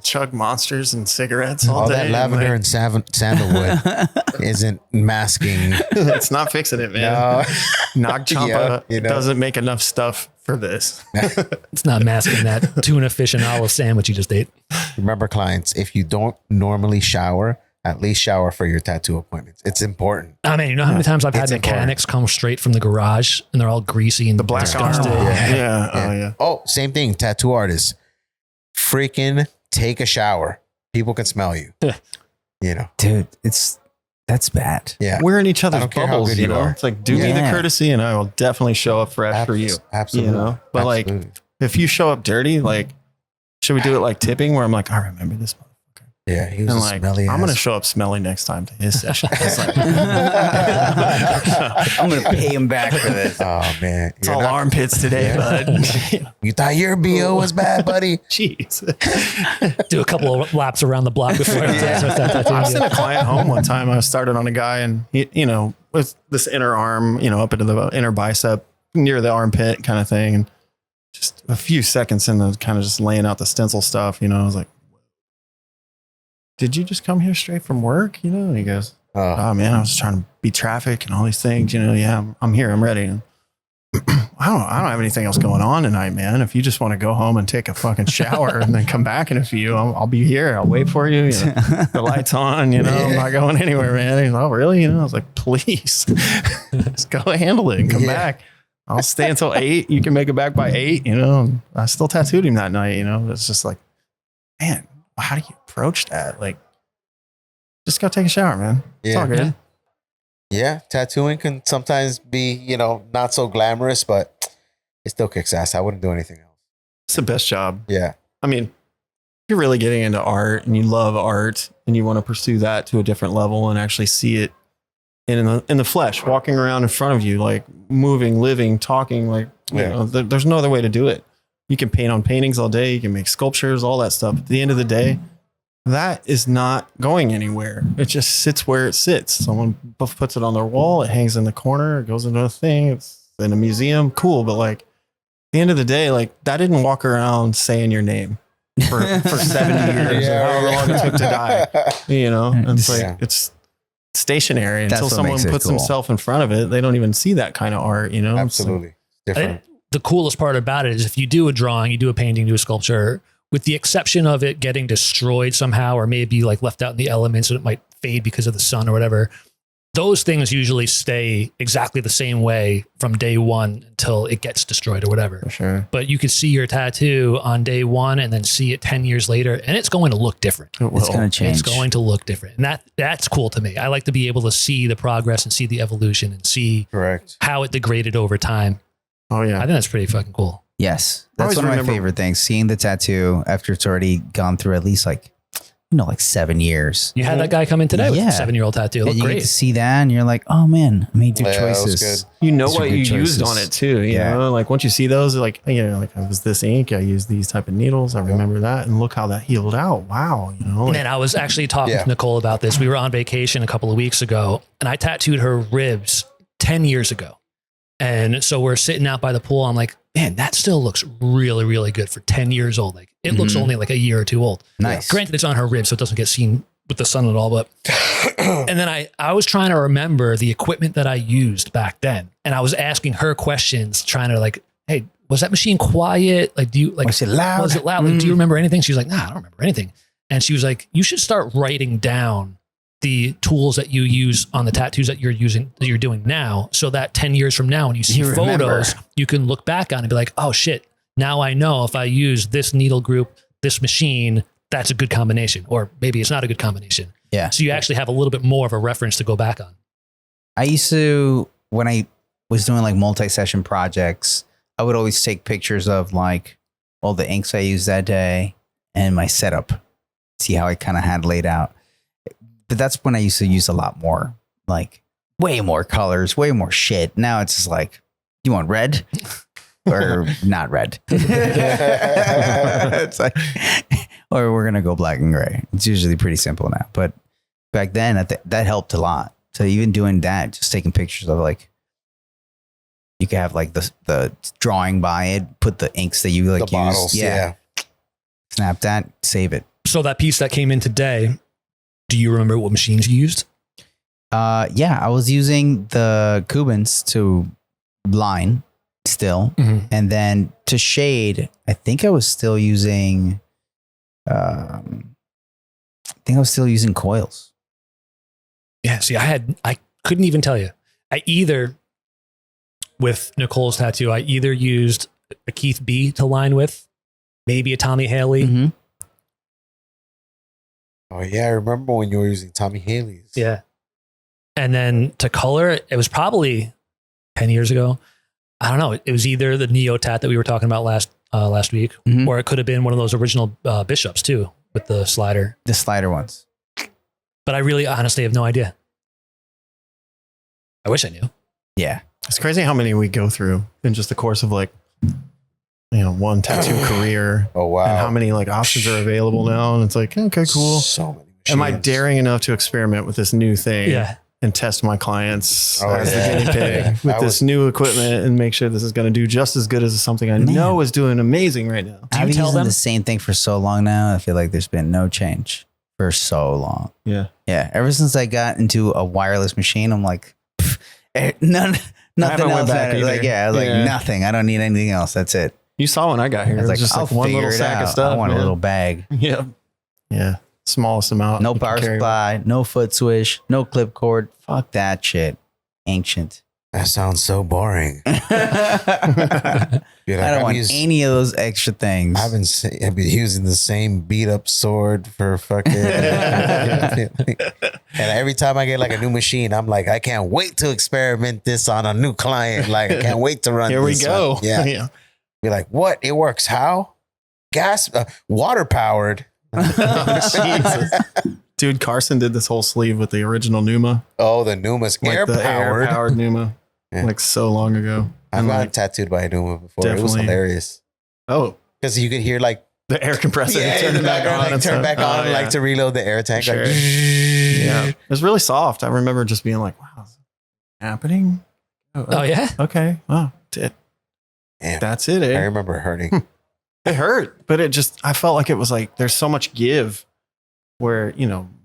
chug monsters and cigarettes all day? That lavender and sandalwood isn't masking. It's not fixing it, man. No. Nag Champa Yeah, doesn't make enough stuff for this. It's not masking that tuna fish and olive sandwich you just ate. Remember, clients, if you don't normally shower, at least shower for your tattoo appointments. It's important. I mean, you know how many times I've had It's mechanics come straight from the garage and they're all greasy and Black disgusted. arm. Yeah. Oh, yeah. Oh, same thing. Tattoo artists. Freaking take a shower. People can smell you. Dude, that's bad. Yeah. We're in each I other's don't care how bubbles, good you you know? are. It's like, do me the Yeah. courtesy and I will definitely show up fresh for you. Absolutely. But Absolutely. like, if you show up dirty, like, should we do it like tipping where I'm like, I remember this motherfucker. Yeah, he was And a like, smelly I'm going to ass. show up smelly next time to his session. It's like, I'm gonna pay him back for this. Oh man, it's all armpits today, bud. You thought your BO was bad, buddy? Jeez. Do a couple of laps around the block before I start tattooing I you. sent a client home one time. I started on a guy and he, with this inner arm, up into the inner bicep near the armpit kind of thing. And just a few seconds in, kind of just laying out the stencil stuff, I was like, did you just come here straight from work? And he goes, oh man, I was trying to beat traffic and all these things, yeah, I'm here. I'm ready. And I don't have anything else going on tonight, man. If you just want to go home and take a fucking shower and then come back in a few, I'll be here. I'll wait for you. The light's on, I'm not going anywhere, man. He's like, oh, really? I was like, please just go handle it and come back. I'll stay until 8. You can make it back by 8, I still tattooed him that night, It's just like, man, how do you approach that? Like, just go take a shower, man. It's all good. Yeah, tattooing can sometimes be, not so glamorous, but it still kicks ass. I wouldn't do anything else. It's the best job. Yeah. I mean, if you're really getting into art and you love art and you want to pursue that to a different level and actually see it in the flesh, walking around in front of you, like moving, living, talking, like, there's no other way to do it. You can paint on paintings all day. You can make sculptures, all that stuff. At the end of the day, that is not going anywhere. It just sits where it sits. Someone puts it on their wall. It hangs in the corner. It goes into a thing. It's in a museum. Cool. But like, at the end of the day, like, that didn't walk around saying your name for 70 years or however long it took to die, And it's like, it's stationary That's until what someone makes it puts cool. himself in front of it. They don't even see that kind of art, Absolutely. Different. The coolest part about it is if you do a drawing, you do a painting, do a sculpture, with the exception of it getting destroyed somehow, or maybe like left out in the elements and it might fade because of the sun or whatever, those things usually stay exactly the same way from day one until it gets destroyed or whatever. For sure. But you could see your tattoo on day one and then see it 10 years later, and it's going to look different. It will. It's gonna change. It's going to look different. And that's cool to me. I like to be able to see the progress and see the evolution and see Correct. how it degraded over time. Oh, I yeah. think that's pretty fucking cool. Yes, I that's always one of my remember- favorite things. Seeing the tattoo after it's already gone through at least like like 7 years. You had that guy come in today with a 7-year-old tattoo. It And looked you get great. to see that and you're like, oh man, I made good Yeah, that was choices. good. You know These are what good you used choices. on it too. You know, like once you see those, like, like I was this ink, I used these type of needles. I remember that. And look how that healed out. Wow. Like, Man, I was actually talking to Nicole about this. We were on vacation a couple of weeks ago and I tattooed her ribs 10 years ago. And so we're sitting out by the pool. I'm like, man, that still looks really, really good for 10 years old. Like it looks only like a year or two old. Nice. Granted, it's on her ribs, so it doesn't get seen with the sun at all. But and then I was trying to remember the equipment that I used back then. And I was asking her questions, trying to like, hey, was that machine quiet? Like, do you like, Was it loud? Was it loud? Like, do you remember anything? She's like, nah, I don't remember anything. And she was like, you should start writing down the tools that you use on the tattoos that you're doing now, so that 10 years from now, when you see You remember. photos, you can look back on it and be like, oh shit, now I know if I use this needle group, this machine, that's a good combination, or maybe it's not a good combination. Yeah. So you actually have a little bit more of a reference to go back on. I used to, when I was doing like multi-session projects, I would always take pictures of like all the inks I used that day and my setup, see how I kind of had laid out. But that's when I used to use a lot more, like way more colors, way more shit. Now it's just like, you want red or not red? It's like, or we're going to go black and gray. It's usually pretty simple now. But back then that helped a lot. So even doing that, just taking pictures of like, you could have like the drawing by it, put the inks that you like The bottles, use. yeah. Snap that, save it. So that piece that came in today, do you remember what machines you used? Yeah, I was using the Cubans to line still. And then to shade, I think I was still using, coils. Yeah. See, I couldn't even tell you. With Nicole's tattoo, I either used a Keith B to line with, maybe a Tommy Haley. Mm-hmm. Oh yeah, I remember when you were using Tommy Haley's. Yeah. And then to color, it was probably 10 years ago. I don't know. It was either the Neo tat that we were talking about last week, or it could have been one of those original Bishops too, with the slider. The slider ones. But I really honestly have no idea. I wish I knew. Yeah. it's crazy how many we go through in just the course of like, one tattoo career. Oh, wow. And how many like options are available now. And it's like, okay, cool. So many Am I machines. daring enough to experiment with this new thing? Yeah. And test my clients Oh, as yeah. the guinea pig Yeah. with I this was- new equipment and make sure this is going to do just as good as something I know is doing amazing right now. Do you I've been tell using them? the same thing for so long now. I feel like there's been no change for so long. Yeah. Yeah. Ever since I got into a wireless machine, I'm like, nothing went else. back Like, either. yeah, I was like, Yeah. nothing. I don't need anything else. That's it. You saw when I got here. I was It was like, just I'll like one figure little it sack out. of stuff. I want man. a little bag. Yeah. Yeah. Smallest amount. No you can power carry. supply, no foot swish, no clip cord. Fuck that shit. Ancient. That sounds so boring. You're like, I don't want any of those extra things. I've been using the same beat up sword for fucking. And every time I get like a new machine, I'm like, I can't wait to experiment this on a new client. Like, I can't wait to run. Here we this go. one. Yeah. Yeah. Be like, what? It works how? Gas, water powered. Jesus. Dude, Carson did this whole sleeve with the original Numa. Oh, the Numa's Like air the powered. air-powered Numa. Yeah. Like so long ago. I've And gotten like, tattooed by a Numa before. It was Definitely. hilarious oh, because you could hear like the air compressor. yeah, turn in the it back background, on. like and turn stuff. back on, Oh, like yeah. to reload the air tank. Sure. Like, Yeah. It was really soft. I remember just being like, wow, is it happening? Oh yeah. Okay. Wow. Damn. That's it. I Eh? remember hurting. It hurt, but I felt like it was like, there's so much give where,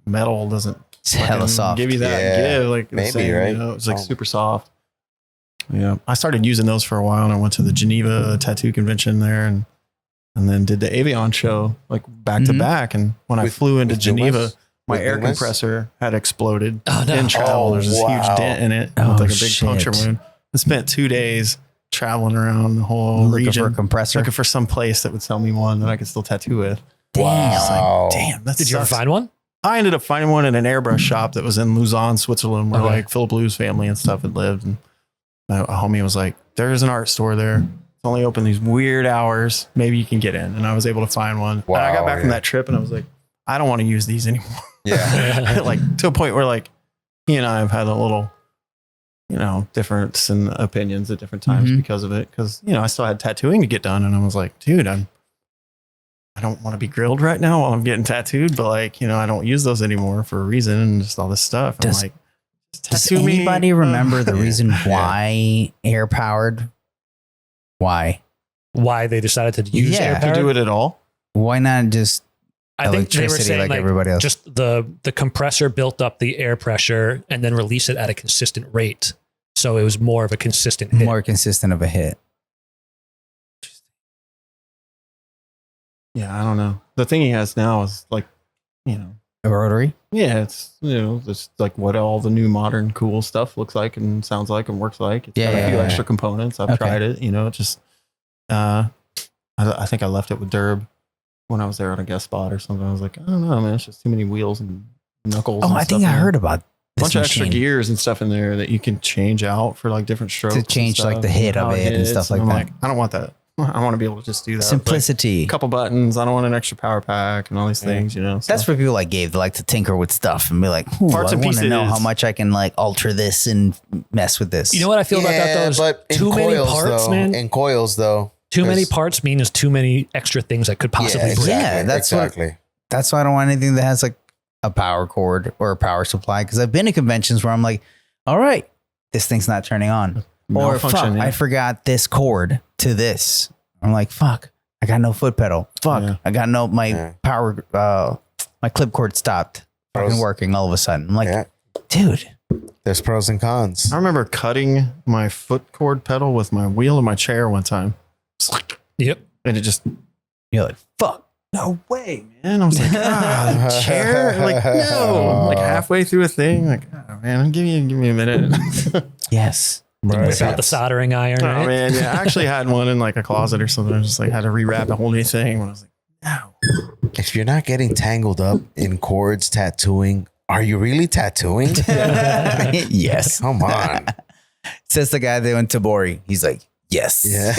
metal doesn't It's hella fucking soft. give you that Yeah. give. Like Maybe, the same, right? It's like Oh. super soft. Yeah. I started using those for a while and I went to the Geneva tattoo convention there and then did the Avion show like back to Mhm. back. And when I With- flew into with Geneva, Numas? my With air Numas? compressor had exploded Oh no. in travel. Oh, There's this wow. huge dent in it Oh, with like a big shit. puncture wound. I spent 2 days traveling around the whole Looking region for a compressor. looking for some place that would sell me one that I could still tattoo with. Wow. Damn, that's Did you ever find one? I ended up finding one in an airbrush shop that was in Lausanne, Switzerland, where Okay. like Philip Lou's family and stuff had lived. And a homie was like, "There is an art store there. It's only open these weird hours. Maybe you can get in." And I was able to find one. Wow, and I got back from yeah. that trip and I was like, I don't want to use these anymore. Yeah. Like to a point where like he and I have had a little, difference in opinions at different times because of it. Because I still had tattooing to get done, and I was like, dude, I don't want to be grilled right now while I'm getting tattooed, but like I don't use those anymore for a reason, and just all this stuff. I'm like, does anybody remember the reason why air powered? Why they decided to use air to powered? do it at all? Why not just I think they were electricity saying like everybody else? just the compressor built up the air pressure and then release it at a consistent rate. So it was more of a consistent hit. More consistent of a hit. Yeah, I don't know. The thing he has now is like, A rotary? yeah, it's it's like what all the new modern cool stuff looks like and sounds like and works like. It's got a few extra components. I've tried it. It just I think I left it with Derb when I was there on a guest spot or something. I was like, I don't know, man. It's just too many wheels and knuckles. Oh, I think I heard about a bunch of extra gears and stuff in there that you can change out for like different strokes. To change like the hit of it and stuff like that. Like, I don't want that. I want to be able to just do that. Simplicity. Like a couple buttons. I don't want an extra power pack and all these things, So. That's for people like Gabe that like to tinker with stuff and be like, Parts I and want to know pieces. how much I can like alter this and mess with this. You know what I feel about that though? Is but in too many coils, parts, though, man. In coils, though. Too many 'cause- parts means too many extra things that could possibly break. Yeah, that's exactly. That's why I don't want anything that has like a power cord or a power supply. Because I've been to conventions where I'm like, all right, this thing's not turning on. Or fuck, Malfunction, yeah. I forgot this cord to this. I'm like, fuck, I got no foot pedal. Fuck, I got no, my power, my clip cord stopped fucking working all of a sudden. I'm like, dude. There's pros and cons. I remember cutting my foot cord pedal with my wheel of my chair one time. Yep. And it just, you're like, fuck. No way, man. I was like, the chair? Like, no. Like halfway through a thing. Like, oh, man, give me a minute. Yes. Without the soldering iron. Oh, right? man. Yeah. I actually had one in like a closet or something. I just like had to rewrap the whole new thing. When I was like, no. If you're not getting tangled up in cords tattooing, are you really tattooing? Yes. Come on. Says the guy that went to Bori. He's like, yes. Yeah.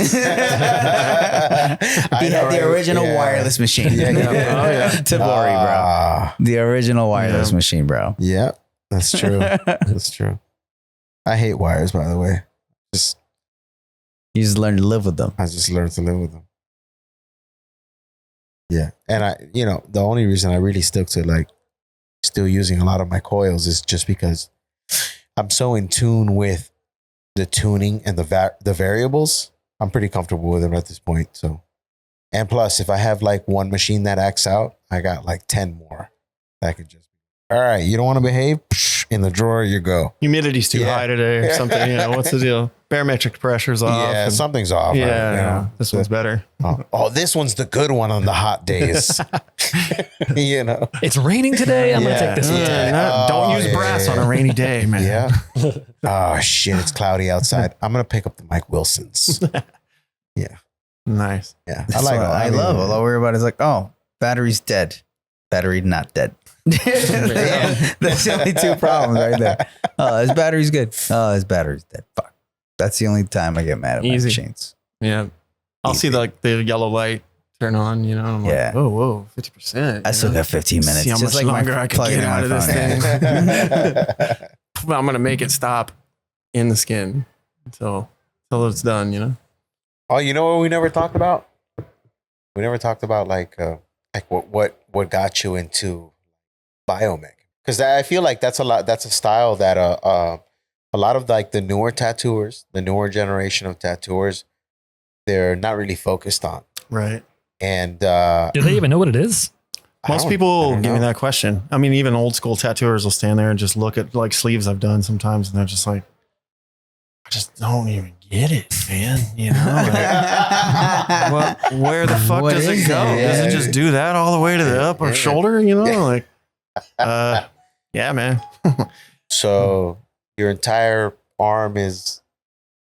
He had the original wireless machine. To Bori, bro. The original wireless machine, bro. Yeah, that's true. That's true. I hate wires, by the way. You just learn to live with them. I just learned to live with them. Yeah. And the only reason I really stick to like still using a lot of my coils is just because I'm so in tune with the tuning and the variables. I'm pretty comfortable with them at this point. So, and plus, if I have like one machine that acts out, I got like 10 more that could just. All right, you don't want to behave? Psh, in the drawer you go. Humidity's too high today or something. What's the deal? Barometric pressure's off. Yeah, something's off. Yeah, this one's better. Oh, this one's the good one on the hot days. It's raining today. I'm going to take this one. Don't use brass on a rainy day, man. Yeah. Oh, shit. It's cloudy outside. I'm going to pick up the Mike Wilsons. Yeah. Nice. Yeah. I love all I worry about is like, oh, battery's dead. Battery not dead. That's the only two problems right there. Oh, his battery's good. Oh, his battery's dead. Fuck. That's the only time I get mad at my machines. Yeah. I'll see the yellow light turn on, and I'm like, whoa, 50%. I still got 15 minutes. See how much longer I can get out of this thing. I'm going to make it stop in the skin until it's done, Oh, you know what we never talked about? We never talked about like what got you into biomech. Because I feel like that's a style that a lot of like the newer tattooers, the newer generation of tattooers, they're not really focused on. Right. And do they even know what it is? Most people give me that question. I mean, even old school tattooers will stand there and just look at like sleeves I've done sometimes, and they're just like, I just don't even get it, man. Where the fuck does it go? Does it just do that all the way to the upper shoulder? Like, yeah, man. So your entire arm is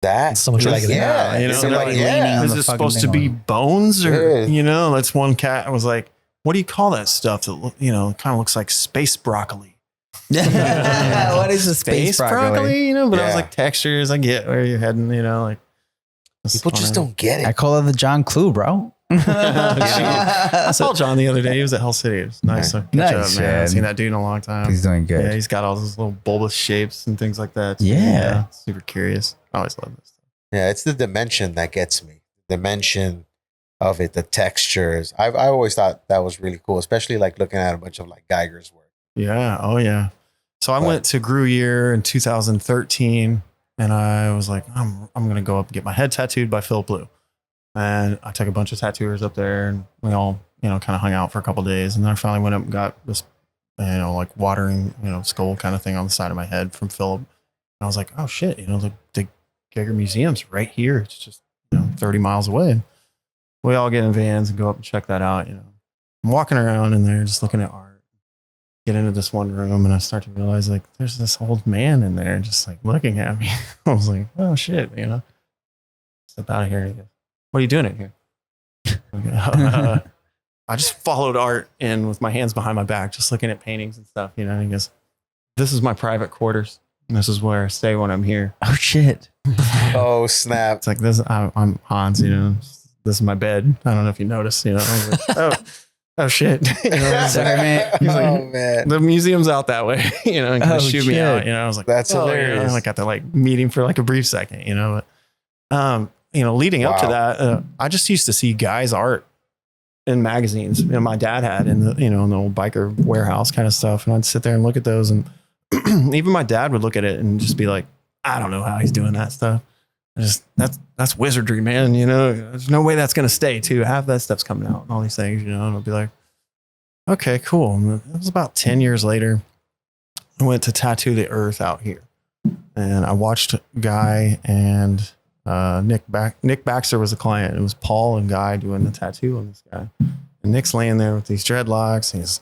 that? So much like somebody leaning on is the it fucking supposed to thing. be bones or that's one cat was like, what do you call that stuff that kind of looks like space broccoli? What is a space broccoli? But I was like, textures. I get where you're heading. Like people just don't get it. I call it the John Clue, bro. I saw John the other day. He was at Hell City. It was nice to catch Nice, up, man. I man. haven't seen that dude in a long time. He's doing good. Yeah, he's got all those little bulbous shapes and things like that. Yeah. Super curious. I always love this stuff. Yeah, it's the dimension that gets me. Dimension of it, the textures. I always thought that was really cool, especially like looking at a bunch of like Geiger's work. Yeah. Oh, yeah. So I went to Gruyere in 2013, and I was like, I'm going to go up and get my head tattooed by Phil Blue. And I took a bunch of tattooers up there, and we all, kind of hung out for a couple of days. And then I finally went up and got this, like watering, skull kind of thing on the side of my head from Philip. And I was like, oh shit, the Geiger Museum's right here. It's just 30 miles away. We all get in vans and go up and check that out. I'm walking around in there just looking at art. Get into this one room and I start to realize like there's this old man in there just like looking at me. I was like, oh shit, step out of here. He goes, what are you doing in here? I just followed Art in with my hands behind my back, just looking at paintings and stuff, And he goes, this is my private quarters. And this is where I stay when I'm here. Oh shit. Oh snap. It's like this. I'm Hans, This is my bed. I don't know if you noticed, I was like, oh shit. Sorry, man. He's like, Oh man. the museum's out that way, and Oh, shoot me shit. out. I was like, That's hilarious. I got the like meeting for like a brief second, but leading up to Wow. that, I just used to see guys' art in magazines. My dad had in the in the old biker warehouse kind of stuff, and I'd sit there and look at those, and even my dad would look at it and just be like, I don't know how he's doing that stuff. That's wizardry, man. There's no way that's gonna stay too. Half that stuff's coming out and all these things, and I'll be like, okay, cool. And it was about 10 years later. I went to tattoo the earth out here, and I watched Guy and Nick Baxter was a client. It was Paul and Guy doing the tattoo on this guy, and Nick's laying there with these dreadlocks. He's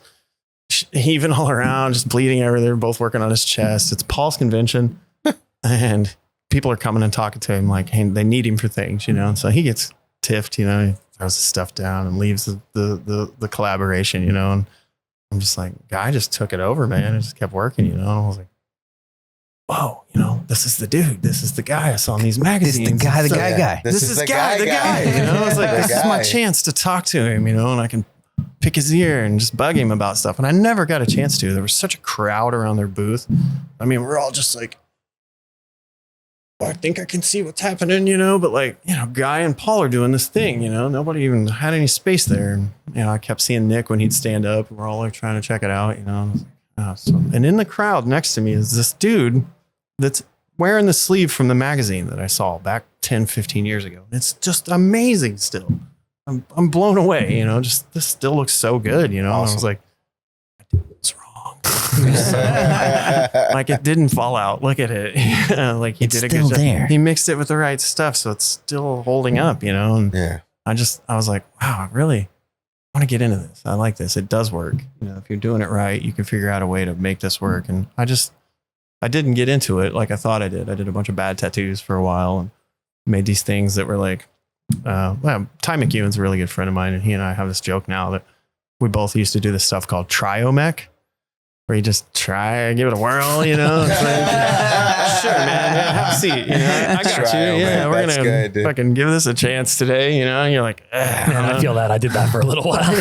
heaving all around, just bleeding everywhere. They're both working on his chest. It's Paul's convention, and people are coming and talking to him like, hey, they need him for things, And so he gets tiffed, he throws his stuff down and leaves the collaboration, And I'm just like, Guy just took it over, man. It just kept working, And I was like, whoa, this is the dude. This is the guy I saw in these magazines. This is the guy. This This is is the guy, the guy. guy. I was like, The this is my guy. chance to talk to him, and I can pick his ear and just bug him about stuff. And I never got a chance to. There was such a crowd around their booth. I mean, we're all just like, I think I can see what's happening, but like, Guy and Paul are doing this thing, nobody even had any space there. And, I kept seeing Nick when he'd stand up, and we're all like trying to check it out, I was like, and in the crowd next to me is this dude that's wearing the sleeve from the magazine that I saw back 10, 15 years ago. It's just amazing still. I'm blown away, just this still looks so good, Awesome. I was like, I did what's wrong. Like it didn't fall out. Look at it. Like he It's did a still good job. there. He mixed it with the right stuff, so it's still holding up, And Yeah. I was like, wow, I really want to get into this. I like this. It does work. If you're doing it right, you can figure out a way to make this work. And I didn't get into it like I thought I did. I did a bunch of bad tattoos for a while and made these things that were like, Ty McEwen's a really good friend of mine, and he and I have this joke now that we both used to do this stuff called Triomech, where you just give it a whirl, It's like, sure, man, yeah, have a seat. I got Triomech, you. Yeah, we're that's gonna good, dude. fucking give this a chance today, And you're like, Man, I feel that. I did that for a little while.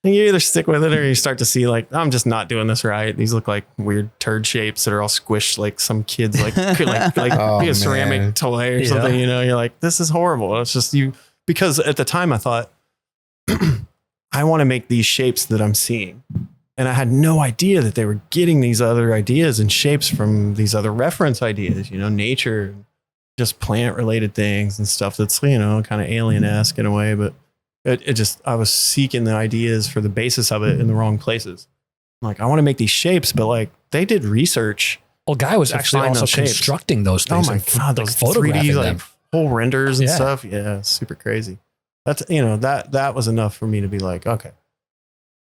you either stick with it or you start to see like, I'm just not doing this right. These look like weird turd shapes that are all squished like some kids like Oh, be a ceramic man. toy or something, You're like, this is horrible. It's just you, because at the time I thought, I want to make these shapes that I'm seeing. And I had no idea that they were getting these other ideas and shapes from these other reference ideas, nature, just plant related things and stuff that's, kind of alien-esque in a way. But it just, I was seeking the ideas for the basis of it in the wrong places. I'm like, I want to make these shapes, but like they did research. Well, Guy was To actually find also those shapes. constructing those Oh things. my and God, those photographing 3D them. like whole renders and Yeah. stuff. Yeah, super crazy. That's, that was enough for me to be like, okay,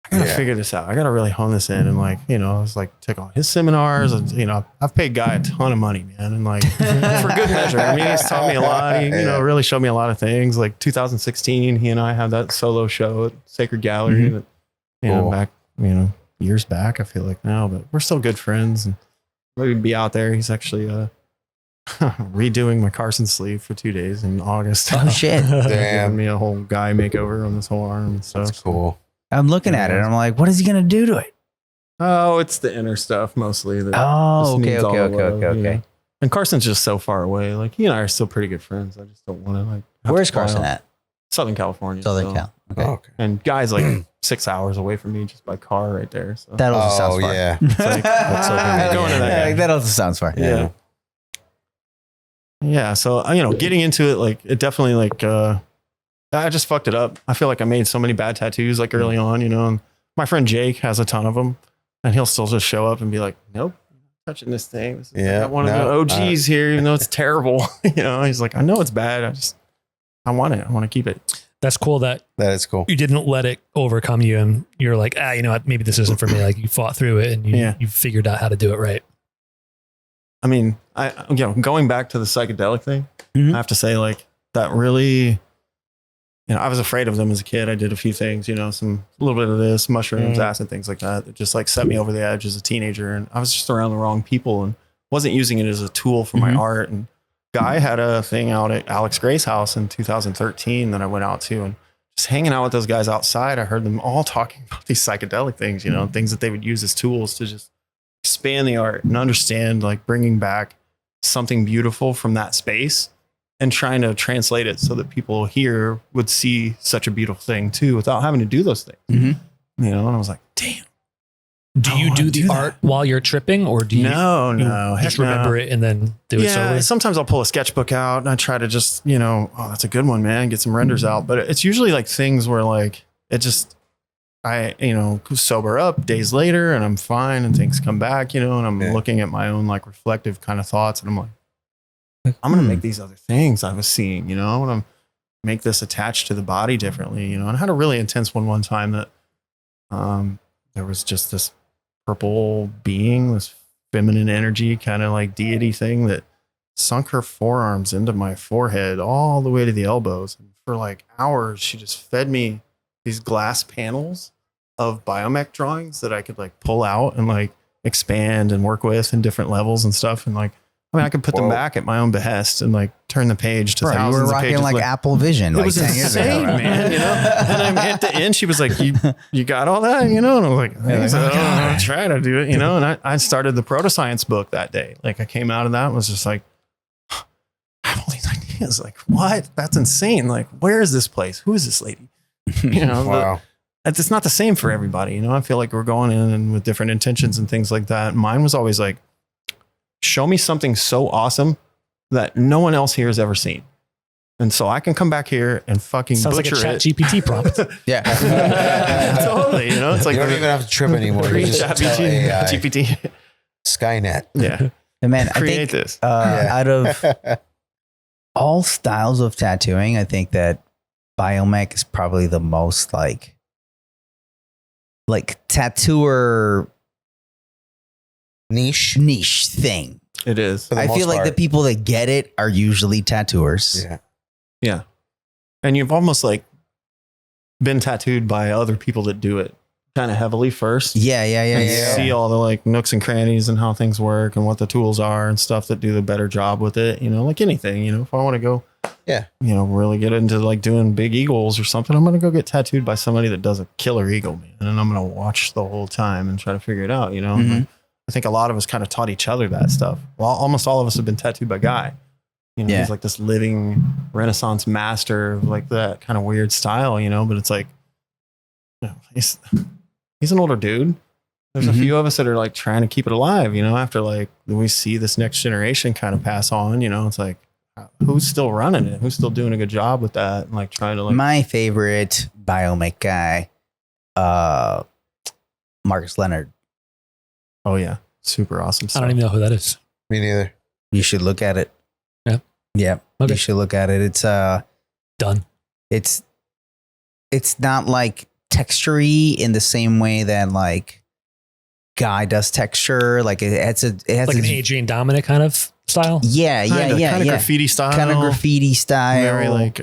I gotta Yeah. figure this out. I gotta really hone this in. And like, I was like, took all his seminars and, I've paid Guy a ton of money, man. And like for good measure. I mean, he's taught me a lot. He, really showed me a lot of things. Like 2016, he and I had that solo show at Sacred Gallery that, Cool. back, years back, I feel like now, but we're still good friends and we'd be out there. He's actually, redoing my Carson sleeve for 2 days in August. Oh shit! Damn. Giving me a whole guy makeover on this whole arm and stuff. That's cool. I'm looking at it. I'm like, what is he gonna do to it? Oh, it's the inner stuff mostly. That Oh, just okay, needs all okay, the okay, love, okay, you know? okay. And Carson's just so far away. Like he and I are still pretty good friends. I just don't want to like. have Where's to fly Carson out. at? Southern California. Southern so- Cal. Okay. Oh, okay. And Guy's like 6 hours away from me just by car right there. So That also sounds Oh far. yeah. it's like, that's okay. Going to that guy. That also sounds far. Yeah. Yeah. So, getting into it, like, it definitely, like, I just fucked it up. I feel like I made so many bad tattoos, like, early on, and my friend Jake has a ton of them, and he'll still just show up and be like, nope, not touching this thing. This is Yeah, like one of the no, OGs here, even though it's terrible. He's like, I know it's bad. I want it. I want to keep it. That's cool that That is cool. you didn't let it overcome you and you're like, you know what, maybe this isn't for me. Like you fought through it and you figured out how to do it right. I mean, going back to the psychedelic thing, Mhm. I have to say, like, that really, I was afraid of them as a kid. I did a few things, a little bit of this, mushrooms, acid, things like that. It just like set me over the edge as a teenager. And I was just around the wrong people and wasn't using it as a tool for my art. And Guy had a thing out at Alex Gray's house in 2013 that I went out to, and just hanging out with those guys outside, I heard them all talking about these psychedelic things, things that they would use as tools to just expand the art and understand, like, bringing back something beautiful from that space and trying to translate it so that people here would see such a beautiful thing too, without having to do those things. Mm-hmm. And I was like, damn. Do you do the art while you're tripping or do you No, just heck no. remember it and then do it Yeah, slowly? sometimes I'll pull a sketchbook out and I try to just, oh, that's a good one, man, get some renders out. But it's usually like things where like it just, I sober up days later and I'm fine and things come back, and I'm looking at my own like reflective kind of thoughts and I'm like, I'm going to make these other things I was seeing, I want to make this attached to the body differently, and I had a really intense one time that there was just this purple being, this feminine energy kind of like deity thing that sunk her forearms into my forehead all the way to the elbows. And for like hours, she just fed me these glass panels of biomech drawings that I could like pull out and like expand and work with in different levels and stuff. And like, I could put them back at my own behest and like turn the page to Bro, you thousands were of rocking pages. like Apple Vision. It Like was 10 years insane, ago. man. And at the end, she was like, "You got all that?" And I was like, "I'm trying to do it," And I started the protoscience book that day. Like I came out of that and was just like, I have all these ideas. Like, what? That's insane. Like, where is this place? Who is this lady? Wow. It's not the same for everybody. I feel like we're going in and with different intentions and things like that. Mine was always like, show me something so awesome that no one else here has ever seen. And so I can come back here and fucking Sounds like a butcher chat it. GPT prompt. Yeah. Totally. It's like You don't even have to trip anymore. You just tell AI. GPT. Skynet. Yeah. And man, I Create think this. out of all styles of tattooing, I think that biomech is probably the most like tattooer niche thing. It is. For the I most feel like the part. people that get it are usually tattooers. Yeah. Yeah. And you've almost like been tattooed by other people that do it kind of heavily first. Yeah. And you see all the like nooks and crannies and how things work and what the tools are and stuff that do the better job with it. Like anything, if I want to go, really get into like doing big eagles or something, I'm going to go get tattooed by somebody that does a killer eagle, man. And I'm going to watch the whole time and try to figure it out, Mhm. I think a lot of us kind of taught each other that stuff. Well, almost all of us have been tattooed by Guy. He's like this living Renaissance master of like that kind of weird style, but it's like, he's an older dude. There's a few of us that are like trying to keep it alive, after like we see this next generation kind of pass on, it's like, who's still running it? Who's still doing a good job with that? And like trying to like, My favorite biomech guy, Marcus Leonard. oh yeah, super awesome I stuff. don't even know who that is. Me neither. You should look at it. Yeah. Yeah. Okay. You should look at it. It's Done. it's not like textury in the same way that like Guy does texture. Like it has Like an Adrian Dominic kind of style. Yeah. Kind of graffiti style. Kind of graffiti style. Very like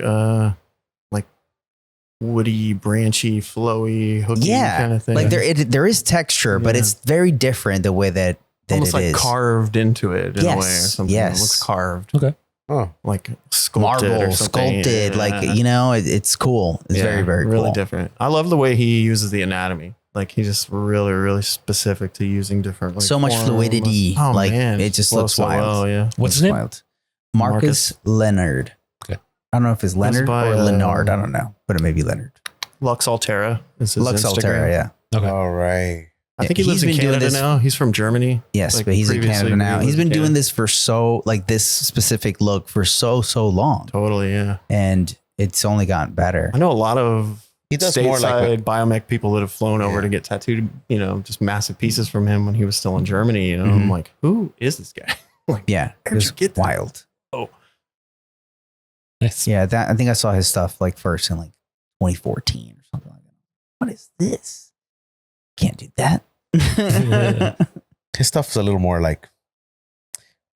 woody, branchy, flowy, hooky kind of thing. Like there is texture, but Yeah. it's very different the way that that almost it like is. carved into it in a way or Yes, something. yes. It looks carved. Okay. Oh, Like sculpted Marble, or something. sculpted, Yeah. like, you know, it's cool. It's very, very really cool. different. I love the way he uses the anatomy. Like he's just really, really specific to using different. Like, So much forms. fluidity. Oh Like, man, it just flows looks so wild. well, yeah. What's his It's name? wild. Marcus Leonard. Okay. I don't know if it's Leonard by, or Leonard. I don't know, but it may be Leonard. Lux Altera is his Lux Instagram. Altera, yeah. Okay. all right. I think he Yeah, lives he's in been doing Canada this- now. He's from Germany. Yes, Like, but he's in previously Canada now. he He's lived in been doing Canada. this for like this specific look for so long. Totally, yeah. And it's only gotten better. I know a lot of He does more like stateside biomech people that have flown over Yeah. to get tattooed, you know, just massive pieces from him when he was still in Germany. You know, Mhm. I'm like, who is this guy? Like, Yeah, Where'd it's you get that? wild. Nice. Yeah, I think I saw his stuff like first in like 2014 or something like that. What is this? Can't do that. his stuff's a little more like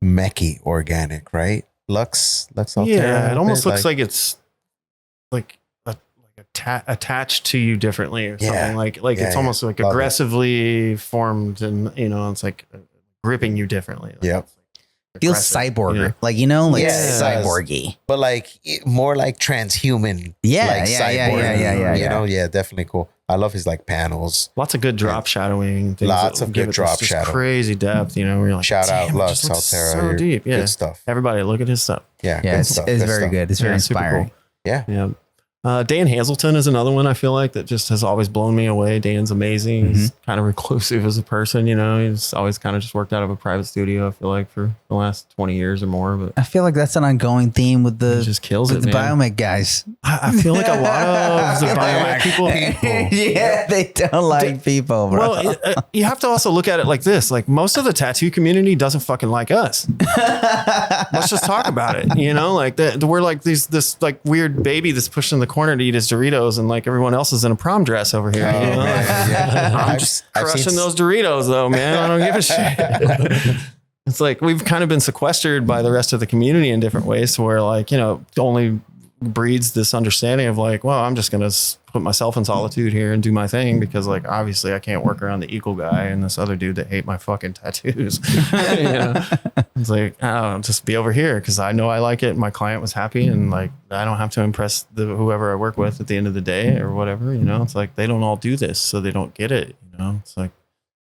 mechy organic, right? Lux Altera. yeah, it almost bit, looks like it's like attached to you differently or something. Yeah. Like Yeah, it's yeah. almost like Love it. aggressively formed, and you know, it's like gripping you differently. Like, Yep. it's, like, Feels aggressive, cyborg, you know? like, you know, like Yeah, it does. cyborgy. but like more like transhuman. Yeah, like yeah. You know, yeah, definitely cool. I love his like panels. Lots of good drop shadowing. Things Lots that of give good it drop this just shadow. crazy depth. You know, where you're like, Shout out "Damn, it Lux just looks Altera. so You're- deep. Yeah, Good stuff. everybody, look at his stuff. Yeah, Yeah, good it's stuff, very stuff. good. It's very Yeah, super inspiring. cool. Yeah. Yeah. Dan Hazelton is another one I feel like that just has always blown me away. Dan's amazing. He's kind of reclusive as a person, you know. He's always kind of just worked out of a private studio, I feel like, for the last 20 years or more. But I feel like that's an ongoing theme with he the just kills with it, the man. biomech guys. I feel like a lot of the biomech people. Yeah, they don't like people, bro. Well, you have to also look at it like this. Like most of the tattoo community doesn't fucking like us. Let's just talk about it. You know, like we're like this like weird baby that's pushed in the corner to eat his Doritos, and like everyone else is in a prom dress over here. Oh, you know? man, yeah. I'm just crushing those Doritos though, man. I don't give a shit. It's like we've kind of been sequestered by the rest of the community in different ways to where like, you know, only breeds this understanding of like, well, I'm just going to put myself in solitude here and do my thing because like, obviously I can't work around the equal guy and this other dude that hate my fucking tattoos. You know? It's like, oh, just be over here because I know I like it. My client was happy and like, I don't have to impress whoever I work with at the end of the day or whatever, you know, it's like, they don't all do this. So they don't get it. You know, it's like,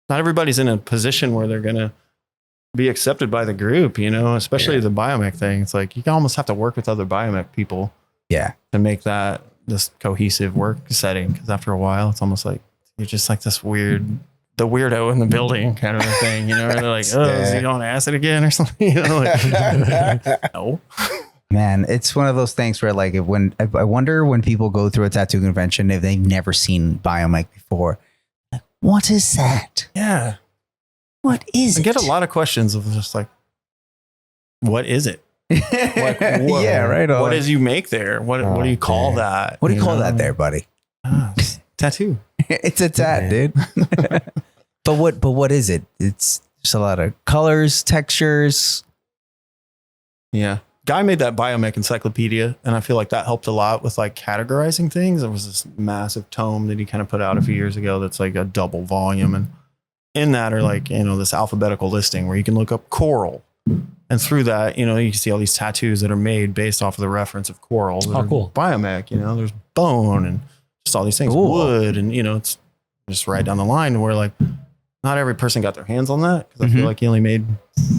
not everybody's in a position where they're going to be accepted by the group, you know, especially the biomech thing. It's like, you can almost have to work with other biomech people. Yeah. To make that this cohesive work setting. Cause after a while, it's almost like you're just like this the weirdo in the building kind of a thing, you know, where they're like, oh, is he on acid again or something? You know, like, no. Man, it's one of those things where like I wonder when people go through a tattoo convention, if they've never seen biomech before, like, what is that? Yeah. What is I it? get a lot of questions of just like, what is it? Like, what, yeah, right on. What does you make there? What do you call that? What do you call know? that there, buddy? Tattoo. It's a tat, dude. But what is it? It's just a lot of colors, textures. Yeah. Guy made that biomech encyclopedia, and I feel like that helped a lot with like categorizing things. There was this massive tome that he kind of put out a few years ago that's like a double volume, and in that are like, you know, this alphabetical listing where you can look up coral. And through that, you know, you can see all these tattoos that are made based off of the reference of coral. Oh, cool. Biomech, you know, there's bone and just all these things, Cool. wood, and, you know, it's just right down the line where like not every person got their hands on that because I feel like he only made,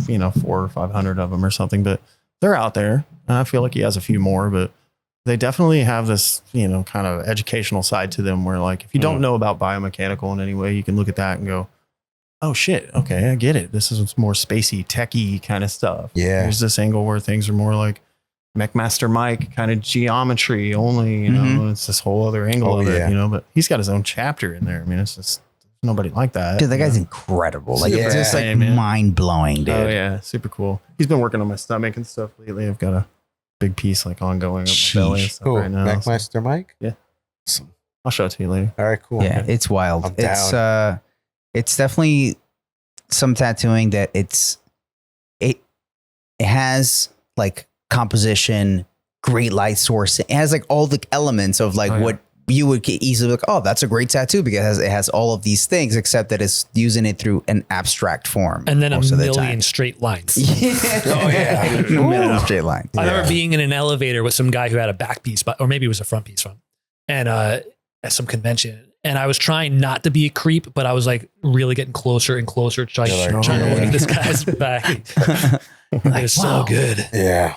you know, 400 or 500 of them or something, but they're out there. And I feel like he has a few more, but they definitely have this, you know, kind of educational side to them where like if you don't know about biomechanical in any way, you can look at that and go, oh shit, okay, I get it. This is more spacey, techie kind of stuff. Yeah. There's this angle where things are more like MechMaster Mike kind of geometry only, you know, it's this whole other angle of it, you know, but he's got his own chapter in there. I mean, it's just nobody like that. Dude, that guy's you know? incredible. Like Super it's just like insane, man. mind blowing, dude. Oh yeah, super cool. He's been working on my stomach and stuff lately. I've got a big piece like ongoing up my belly and stuff Cool. right now. So Backmaster Mike? Yeah. Awesome. I'll show it to you later. All right, cool. Yeah, it's wild. I'm It's definitely some tattooing that it has like composition, great light source. It has like all the elements of like Oh, yeah. what you would get easily like, oh, that's a great tattoo because it has all of these things, except that it's using it through an abstract form. And then a most of the million time. straight lines. Oh yeah. A million straight lines. I remember being in an elevator with some guy who had a back piece, or maybe it was a front piece from, and at some convention. And I was trying not to be a creep, but I was like really getting closer and closer, trying to look at this guy's back. It was so good. Yeah.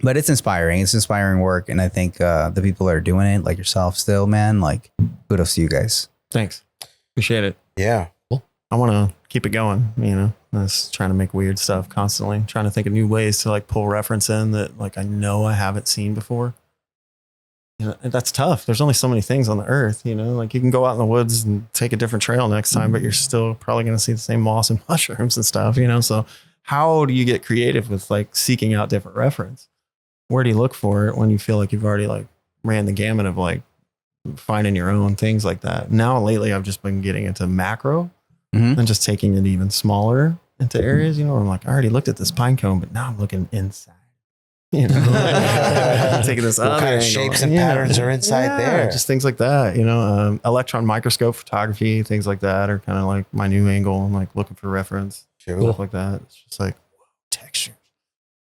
But it's inspiring. It's inspiring work. And I think the people that are doing it, like yourself still, man, like kudos to you guys. Thanks. Appreciate it. Yeah. I want to keep it going, you know, just trying to make weird stuff constantly, trying to think of new ways to like pull reference in that like I know I haven't seen before. You know, and that's tough. There's only so many things on the earth, you know, like you can go out in the woods and take a different trail next time, but you're still probably going to see the same moss and mushrooms and stuff, you know? So how do you get creative with like seeking out different reference? Where do you look for it when you feel like you've already like ran the gamut of like finding your own things like that? Now lately I've just been getting into macro and just taking it even smaller into areas, you know, where I'm like, I already looked at this pine cone, but now I'm looking inside. You know, taking this what kind of shapes and patterns are inside there? Just things like that, you know, electron microscope photography, things like that are kind of like my new angle. I'm like looking for reference, stuff like that. It's just like texture,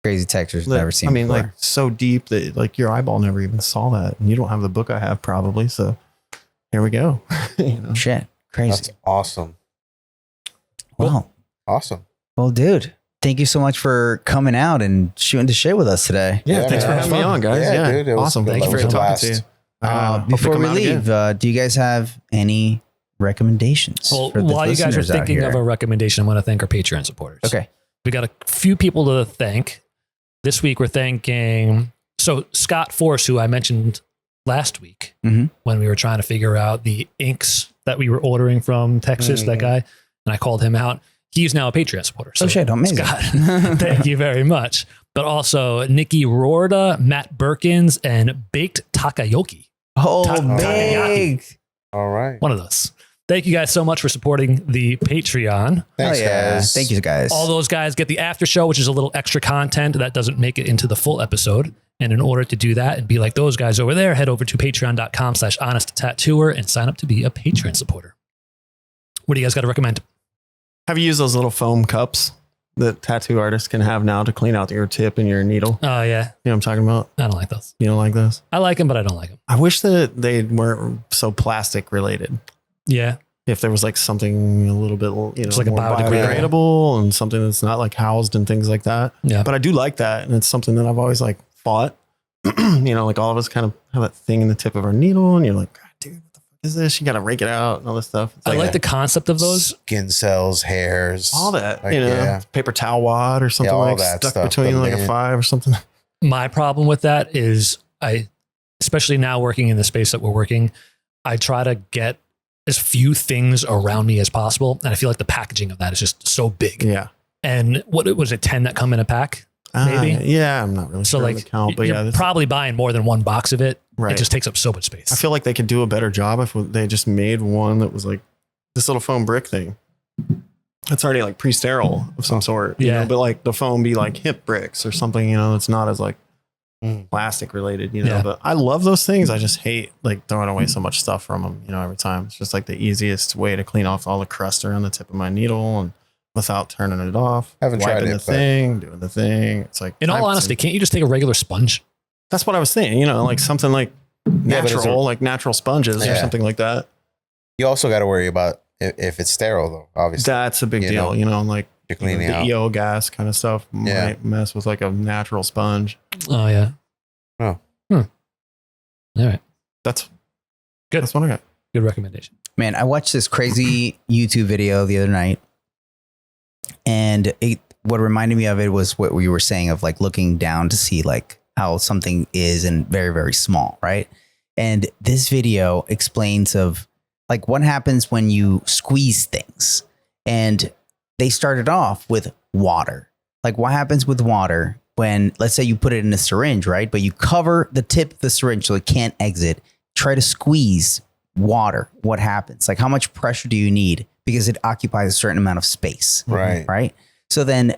Crazy textures never seen. I mean, before. like so deep that like your eyeball never even saw that, and you don't have the book I have probably. So here we go. You know? Shit, crazy. That's awesome. Wow. Awesome. Well, dude, thank you so much for coming out and shooting the shit with us today. Yeah, thanks for man. having me on, guys. Yeah, dude, it was awesome. good. Thank you for It was a talking to you. blast. Hope to Before we come out leave, again. do you guys have any recommendations? Well, for the while you guys are listeners out thinking here? of a recommendation, I want to thank our Patreon supporters. Okay. We got a few people to thank. This week we're thanking, so Scott Force, who I mentioned last week Mhm. when we were trying to figure out the inks that we were ordering from Texas, that guy, and I called him out. He's now a Patreon supporter. So Oh shit, amazing. Scott, thank you very much. But also Nikki Rorda, Matt Birkins, and Baked Takayoki. Oh, Takoyaki. big. All right. One of those. Thank you guys so much for supporting the Patreon. Thanks, Oh, yeah. guys. Thank you, guys. All those guys get the after show, which is a little extra content that doesn't make it into the full episode. And in order to do that and be like those guys over there, head over to patreon.com/honest tattooer and sign up to be a Patreon supporter. What do you guys got to recommend? Have you used those little foam cups that tattoo artists can have now to clean out your tip and your needle? Oh, yeah. You know what I'm talking about? I don't like those. You don't like those? I like them, but I don't like them. I wish that they weren't so plastic related. Yeah. If there was like something a little bit, you know, It's like a more biodegradable. biodegradable and something that's not like housed and things like that. Yeah. But I do like that. And it's something that I've always like fought. You know, like all of us kind of have that thing in the tip of our needle and you're like, God, dude, what the fuck is this? You got to rake it out and all this stuff. It's I like the concept of those. Skin cells, hairs, all that, like, you know, yeah. paper towel wad or something all like that stuck stuff, between the like a lint. 5 or something. My problem with that is especially now working in the space that we're working, I try to get as few things around me as possible. And I feel like the packaging of that is just so big. Yeah. And what was it, 10 that come in a pack? Maybe? Yeah, I'm not really So sure on like the count, but you're yeah, this- probably buying more than one box of it. Right. It just takes up so much space. I feel like they could do a better job if they just made one that was like this little foam brick thing. It's already like pre-sterile of some sort. You Yeah. know, but like the foam be like hip bricks or something, you know, it's not as like plastic related, you know, Yeah. but I love those things. I just hate like throwing away so much stuff from them, you know, every time. It's just like the easiest way to clean off all the crust around the tip of my needle and without turning it off. Haven't tried wiping it, the but- thing, doing the thing. It's like, in all honesty, can't you just take a regular sponge? that's what I was saying, you know, like something like but it's natural, like natural sponges or Yeah. something like that. You also got to worry about if it's sterile, though. Obviously, That's a big You deal, know, you know, like you're cleaning the out. EO gas kind of stuff Yeah. might mess with like a natural sponge. Oh, yeah. Oh. All right. That's Good. That's what I got. Good recommendation. Man, I watched this crazy YouTube video the other night, and what reminded me of it was what we were saying of like looking down to see like how something is and very, very small, right? And this video explains of like what happens when you squeeze things. And they started off with water. Like what happens with water when, let's say you put it in a syringe, right? But you cover the tip of the syringe so it can't exit. Try to squeeze water. What happens? Like how much pressure do you need? Because it occupies a certain amount of space. Right. Right. So then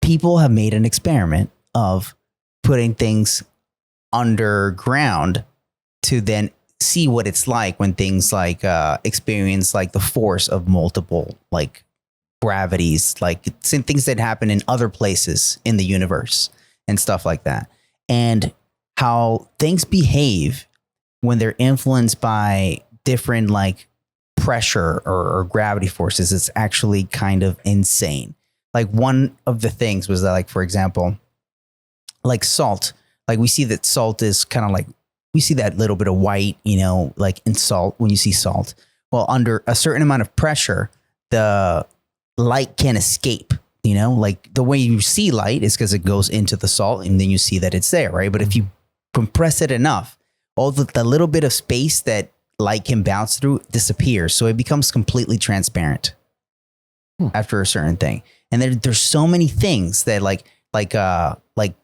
people have made an experiment of putting things underground to then see what it's like when things like experience like the force of multiple like gravities, like things that happen in other places in the universe and stuff like that, and how things behave when they're influenced by different like pressure or gravity forces. It's actually kind of insane. Like one of the things was that, like, for example, like salt, like we see that salt is kind of like, we see that little bit of white, you know, like in salt when you see salt. Well, under a certain amount of pressure, the light can't escape, you know, like the way you see light is because it goes into the salt and then you see that it's there, right? But if you compress it enough, all the little bit of space that light can bounce through disappears. So it becomes completely transparent after a certain thing. And there's so many things that like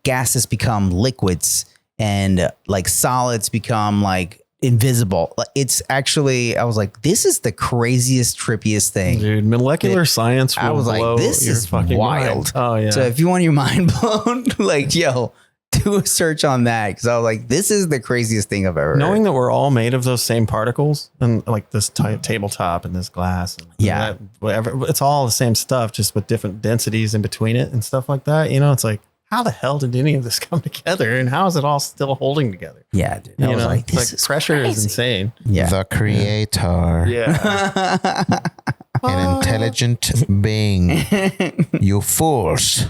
gases become liquids and like solids become like invisible. It's actually, I was like, this is the craziest, trippiest thing. Dude, molecular science will I was blow like, this your is fucking wild. mind. Oh, yeah. So if you want your mind blown, like, yo, do a search on that. Cause I was like, this is the craziest thing I've ever Knowing heard. that we're all made of those same particles and like this tabletop and this glass. And Yeah. that, whatever. It's all the same stuff, just with different densities in between it and stuff like that. You know, it's like, how the hell did any of this come together? And how is it all still holding together? Yeah, dude. I You was know, like, it's this is pressure is crazy. insane. Yeah. The creator, Yeah. an intelligent being. You fools.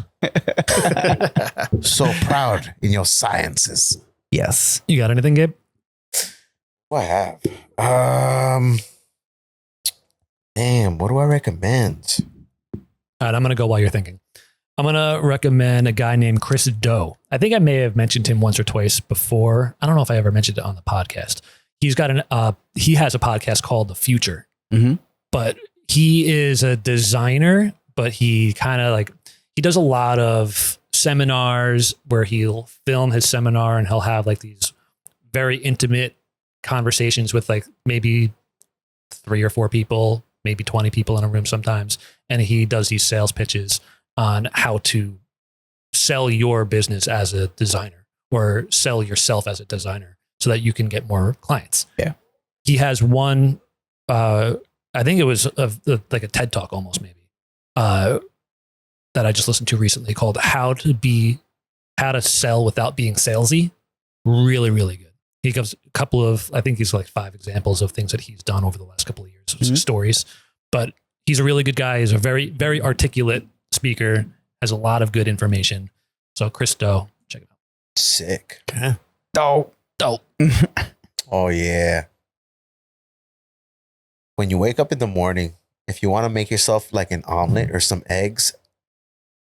So proud in your sciences. Yes. You got anything, Gabe? What I have? Damn, what do I recommend? All right, I'm going to go while you're thinking. I'm going to recommend a guy named Chris Do. I think I may have mentioned him once or twice before. I don't know if I ever mentioned it on the podcast. He's got he has a podcast called The Future, but he is a designer, but he kind of like, he does a lot of seminars where he'll film his seminar and he'll have like these very intimate conversations with like maybe 3 or 4 people, maybe 20 people in a room sometimes. And he does these sales pitches on how to sell your business as a designer or sell yourself as a designer so that you can get more clients. Yeah. He has one, I think it was like a TED talk almost maybe, that I just listened to recently called How to Sell Without Being Salesy. Really, really good. He gives a couple of, I think he's like 5 examples of things that he's done over the last couple of years, stories, but he's a really good guy. He's a very, very articulate speaker, has a lot of good information. So Chris Do, check it out. Sick. Dope. Oh, yeah. When you wake up in the morning, if you want to make yourself like an omelet or some eggs,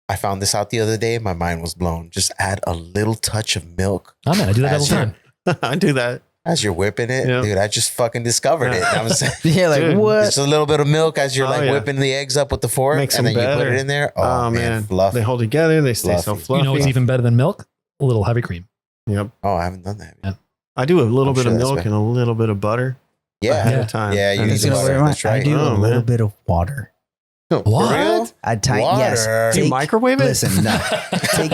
I found this out the other day. My mind was blown. Just add a little touch of milk Oh man, I do that all the As you- time. I do that. as you're whipping it. Yeah. Dude, I just fucking discovered it. I was Yeah, like Dude, what? just a little bit of milk as you're Oh, like yeah. whipping the eggs up with the fork, Makes and them then you put better. it in there. Oh, man, fluff. They hold together. They stay so Fluffy. fluffy. You know what's even better than milk? A little heavy cream. Yep. Oh, I haven't done that. Yeah. I do a little I'm bit sure of that's milk better. and a little bit of butter ahead Yeah. of time. Yeah, you And need it's to You know just- butter. what, That's I right. do Oh, a little man. bit of water. For real? I'd yes. Water? Do you Take- microwave it? Listen, no. Take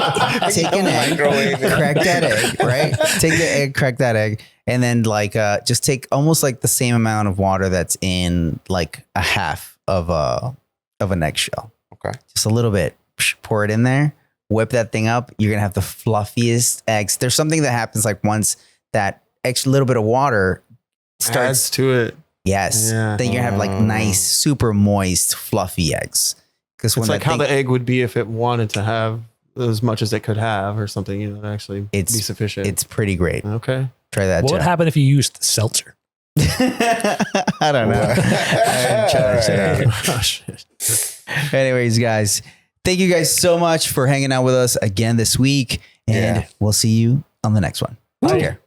an egg, Microwave it. crack that egg, right? Take the egg, crack that egg, and then like just take almost like the same amount of water that's in like a half of an eggshell. Okay. Just a little bit. Pour it in there. Whip that thing up. You're gonna have the fluffiest eggs. There's something that happens like once that extra little bit of water starts. Adds to it. Yes. Yeah. Then you're gonna have like nice, super moist, fluffy eggs. Because It's like how the egg would be if it wanted to have as much as it could have or something, you know, to actually be sufficient. it's pretty great. Okay. Try that. What would Joe. happen if you used seltzer? I don't know. I haven't tried it out. Oh, shit. Anyways, guys, thank you guys so much for hanging out with us again this week, and Yeah. we'll see you on the next one. Take care.